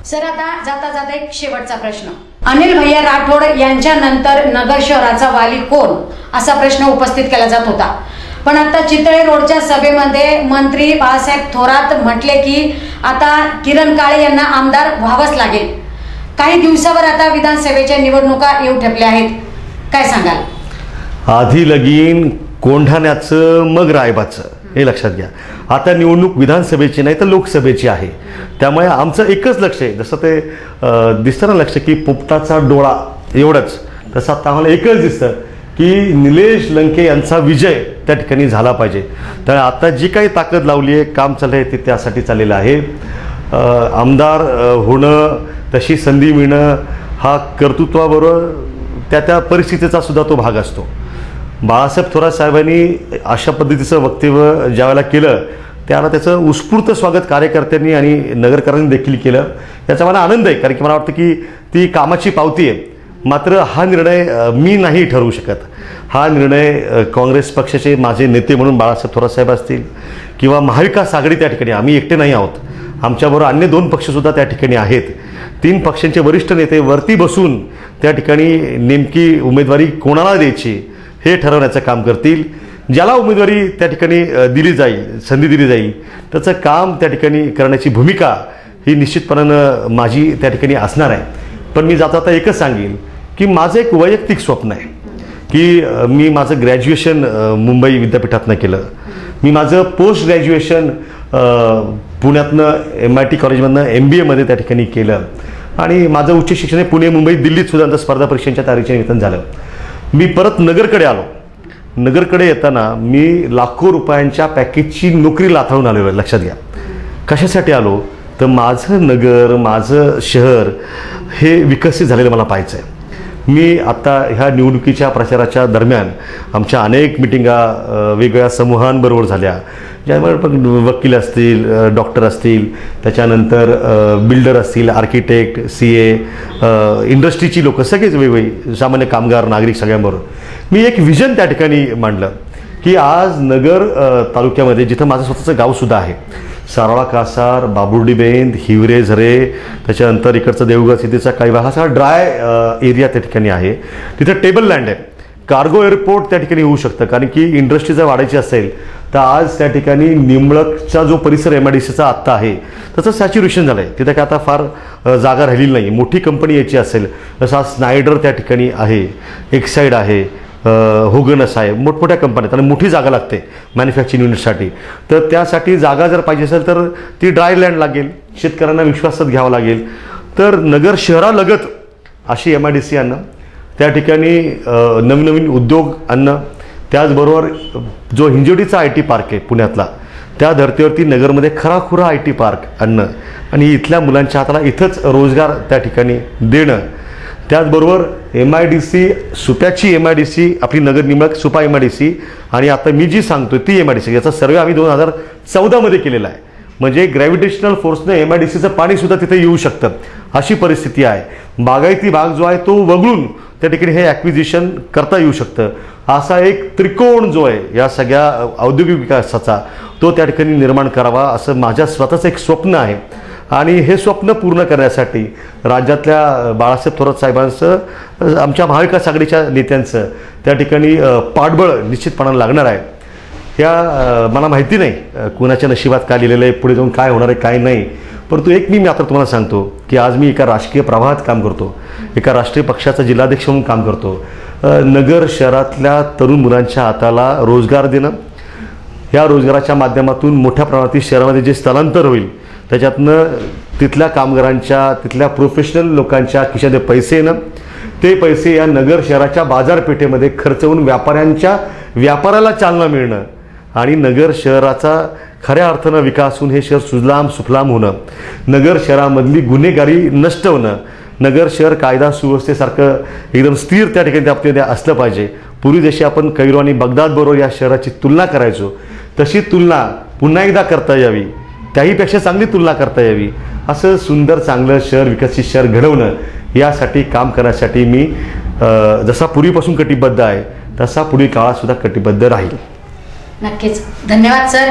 सर, आता जाता जाता एक शेवटचा प्रश्न. अनिल भैया राठोड यांच्यानंतर नगर शहराचा वाली कोण असा प्रश्न उपस्थित केला जात होता. पण आता चितळे रोडच्या सभेमध्ये मंत्री बाळासाहेब थोरात म्हटले की आता किरण काळे यांना आमदार व्हावंच लागेल. काही दिवसावर आता विधानसभेच्या निवडणुका येऊ ठेपल्या आहेत, काय सांगाल? आधी लगीन कोंढाण्याचं मग रायबाचं, हे लक्षात घ्या. आता निवडणूक विधानसभेची नाही तर लोकसभेची आहे. त्यामुळे आमचं एकच लक्ष आहे, जसं ते दिसतं ना लक्ष की पोपटाचा डोळा एवढंच, तसं आता आम्हाला एकच दिसतं की निलेश लंके यांचा विजय त्या ठिकाणी झाला पाहिजे. तर आता जी काही ताकद लावली आहे, काम चाललं आहे ते त्यासाठी चाललेलं आहे. आमदार होणं, तशी संधी मिळणं हा कर्तृत्वाबरोबर त्या परिस्थितीचा सुद्धा तो भाग असतो. बाळासाहेब थोरात साहेबांनी अशा पद्धतीचं वक्तव्य ज्यावेळेला केलं त्याला त्याचं उत्स्फूर्त स्वागत कार्यकर्त्यांनी आणि नगरकरांनी देखील केलं. याचा मला आनंद आहे, कारण की मला वाटतं की ती कामाची पावती आहे. मात्र हा निर्णय मी नाही ठरवू शकत. हा निर्णय काँग्रेस पक्षाचे माझे नेते म्हणून बाळासाहेब थोरात साहेब असतील किंवा महाविकास आघाडी, त्या ठिकाणी आम्ही एकटे नाही आहोत, आमच्याबरोबर अन्य 2 पक्षसुद्धा त्या ठिकाणी आहेत. 3 पक्षांचे वरिष्ठ नेते वरती बसून त्या ठिकाणी नेमकी उमेदवारी कोणाला द्यायची हे ठरवण्याचं काम करतील. ज्याला उमेदवारी त्या ठिकाणी दिली जाईल, संधी दिली जाईल, त्याचं काम त्या ठिकाणी करण्याची भूमिका ही निश्चितपणानं माझी त्या ठिकाणी असणार आहे. पण मी जाता एकच सांगेन की माझं एक वैयक्तिक स्वप्न आहे की मी माझं ग्रॅज्युएशन मुंबई विद्यापीठातनं केलं. मी माझं पोस्ट ग्रॅज्युएशन पुण्यातनं MIT कॉलेजमधनं MBAमध्ये त्या ठिकाणी केलं. आणि माझं उच्च शिक्षण पुणे, मुंबई, दिल्लीत सुद्धा स्पर्धा परीक्षांच्या तयारीच्या निमित्तानं झालं. मी परत नगरकडे आलो. नगरकडे येताना मी लाखो रुपयांच्या पॅकेजची नोकरी लाथाळून आलेलो आहे, लक्षात घ्या. कशासाठी आलो तर माझं नगर, माझं शहर हे विकसित झालेलं मला पाहायचं आहे. मी आता ह्या निवडणुकीच्या प्रचाराच्या दरम्यान आमच्या अनेक मिटिंगा वेगवेगळ्या समूहांबरोबर झाल्या, ज्यामुळे वकील असतील, डॉक्टर असतील, त्याच्यानंतर बिल्डर असतील, आर्किटेक्ट, CA, इंडस्ट्रीची लोकं, सगळेच वेगवेगळे सामान्य कामगार, नागरिक, सगळ्यांबरोबर मी एक विजन त्या ठिकाणी मांडलं की आज नगर तालुक्यामध्ये, जिथं माझं स्वतःचं गावसुद्धा आहे, सारोळा, कासार, बाबुर्डीबेंद, हिवरे, झरे, त्याच्यानंतर इकडचं देवगड सिटीचा काही भाग, हा सगळा ड्राय एरिया त्या ठिकाणी आहे. तिथं टेबल लँड आहे, कार्गो एअरपोर्ट त्या ठिकाणी होऊ शकतं. कारण की इंडस्ट्री जर वाढायची असेल तर आज त्या ठिकाणी निंबळकचा जो परिसर MIDCचा आत्ता आहे त्याचं सॅच्युरेशन झालं आहे. तिथं काय आता फार जागा राहिलेली नाही. मोठी कंपनी यायची असेल जसं स्नायडर त्या ठिकाणी आहे, एक्साईड आहे, होगनस आहे, मोठमोठ्या कंपन्या, त्यांना मोठी जागा लागते मॅन्युफॅक्चरिंग युनिटसाठी. तर त्यासाठी जागा जर पाहिजे असेल तर ती ड्राय लँड लागेल, शेतकऱ्यांना विश्वासात घ्यावं लागेल. तर नगर शहरालगत अशी MIDC आणणं, त्या ठिकाणी नवीन उद्योग आणणं, त्याचबरोबर जो हिंजवडीचा IT पार्क आहे पुण्यातला, त्या धर्तीवरती नगरमध्ये खराखुरा IT पार्क आणणं आणि इथल्या मुलांच्या हाताला इथंच रोजगार त्या ठिकाणी देणं. त्याचबरोबर MIDC, सुप्याची MIDC, आपली नगर निंबळक सुपा MIDC आणि आता मी जी सांगतोय ती MIDC, याचा सर्वे आम्ही 2014मध्ये केलेला आहे. म्हणजे ग्रॅव्हिटेशनल फोर्सने MIDCचं पाणीसुद्धा तिथे येऊ शकतं अशी परिस्थिती आहे. बागायती भाग जो आहे तो वगळून त्या ठिकाणी हे ॲक्विजिशन करता येऊ शकतं. असा एक त्रिकोण जो आहे या सगळ्या औद्योगिक विकासाचा, तो त्या ठिकाणी निर्माण करावा असं माझ्या स्वतःचं एक स्वप्न आहे. आणि हे स्वप्न पूर्ण करण्यासाठी राज्यातल्या बाळासाहेब थोरात साहेबांचं, आमच्या महाविकास आघाडीच्या नेत्यांचं त्या ठिकाणी पाठबळ निश्चितपणानं लागणार आहे. ह्या मला माहिती नाही कुणाच्या नशिबात काय लिहिलेलं आहे, पुढे जाऊन काय होणार आहे काय नाही. परंतु एक मी आता तुम्हाला सांगतो की आज मी एका राजकीय प्रवाहात काम करतो, एका राष्ट्रीय पक्षाचा जिल्हाध्यक्ष म्हणून काम करतो. नगर शहरातल्या तरुण मुलांच्या हाताला रोजगार देणं, ह्या रोजगाराच्या माध्यमातून मोठ्या प्रमाणात शहरामध्ये जे स्थलांतर होईल त्याच्यातनं तिथल्या कामगारांच्या, तिथल्या प्रोफेशनल लोकांच्या खिशामध्ये पैसे येणं, ते पैसे या नगर शहराच्या बाजारपेठेमध्ये खर्च होऊन व्यापाराला चालना मिळणं आणि नगर शहराचा खऱ्या अर्थानं विकास होऊन हे शहर सुजलाम सुफलाम होणं, नगर शहरामधली गुन्हेगारी नष्ट होणं, नगर शहर कायदा सुव्यवस्थेसारखं एकदम स्थिर त्या ठिकाणी त्यामध्ये असलं पाहिजे. पूर्वी जशी आपण कैरो आणि बगदाद बरोबर या शहराची तुलना करायचो तशी तुलना पुन्हा एकदा करता यावी, त्याहीपेक्षा चांगली तुलना करता यावी, असं सुंदर चांगलं शहर, विकसित शहर घडवणं यासाठी काम करण्यासाठी मी जसा पूर्वीपासून कटिबद्ध आहे तसा पुढील काळात सुद्धा कटिबद्ध राहील. नक्कीच. धन्यवाद सर.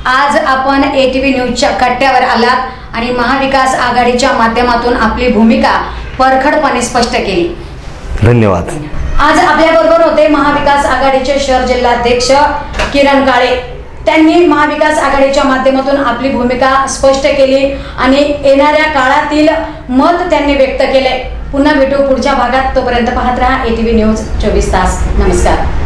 आज आपण ATV न्यूजच्या कट्ट्यावर आलात आणि महाविकास आघाडीच्या माध्यमातून आपली भूमिका परखडपणे स्पष्ट केली. धन्यवाद. आज आपल्याबरोबर होते महाविकास आघाडीचे शहर जिल्हाध्यक्ष किरण काळे. त्यांनी महाविकास आघाडीच्या माध्यमातून आपली भूमिका स्पष्ट केली आणि येणाऱ्या काळातील मत त्यांनी व्यक्त केले. पुन्हा भेटू पुढच्या भागात. तोपर्यंत पाहत रहा ATV न्यूज 24 तास. नमस्कार.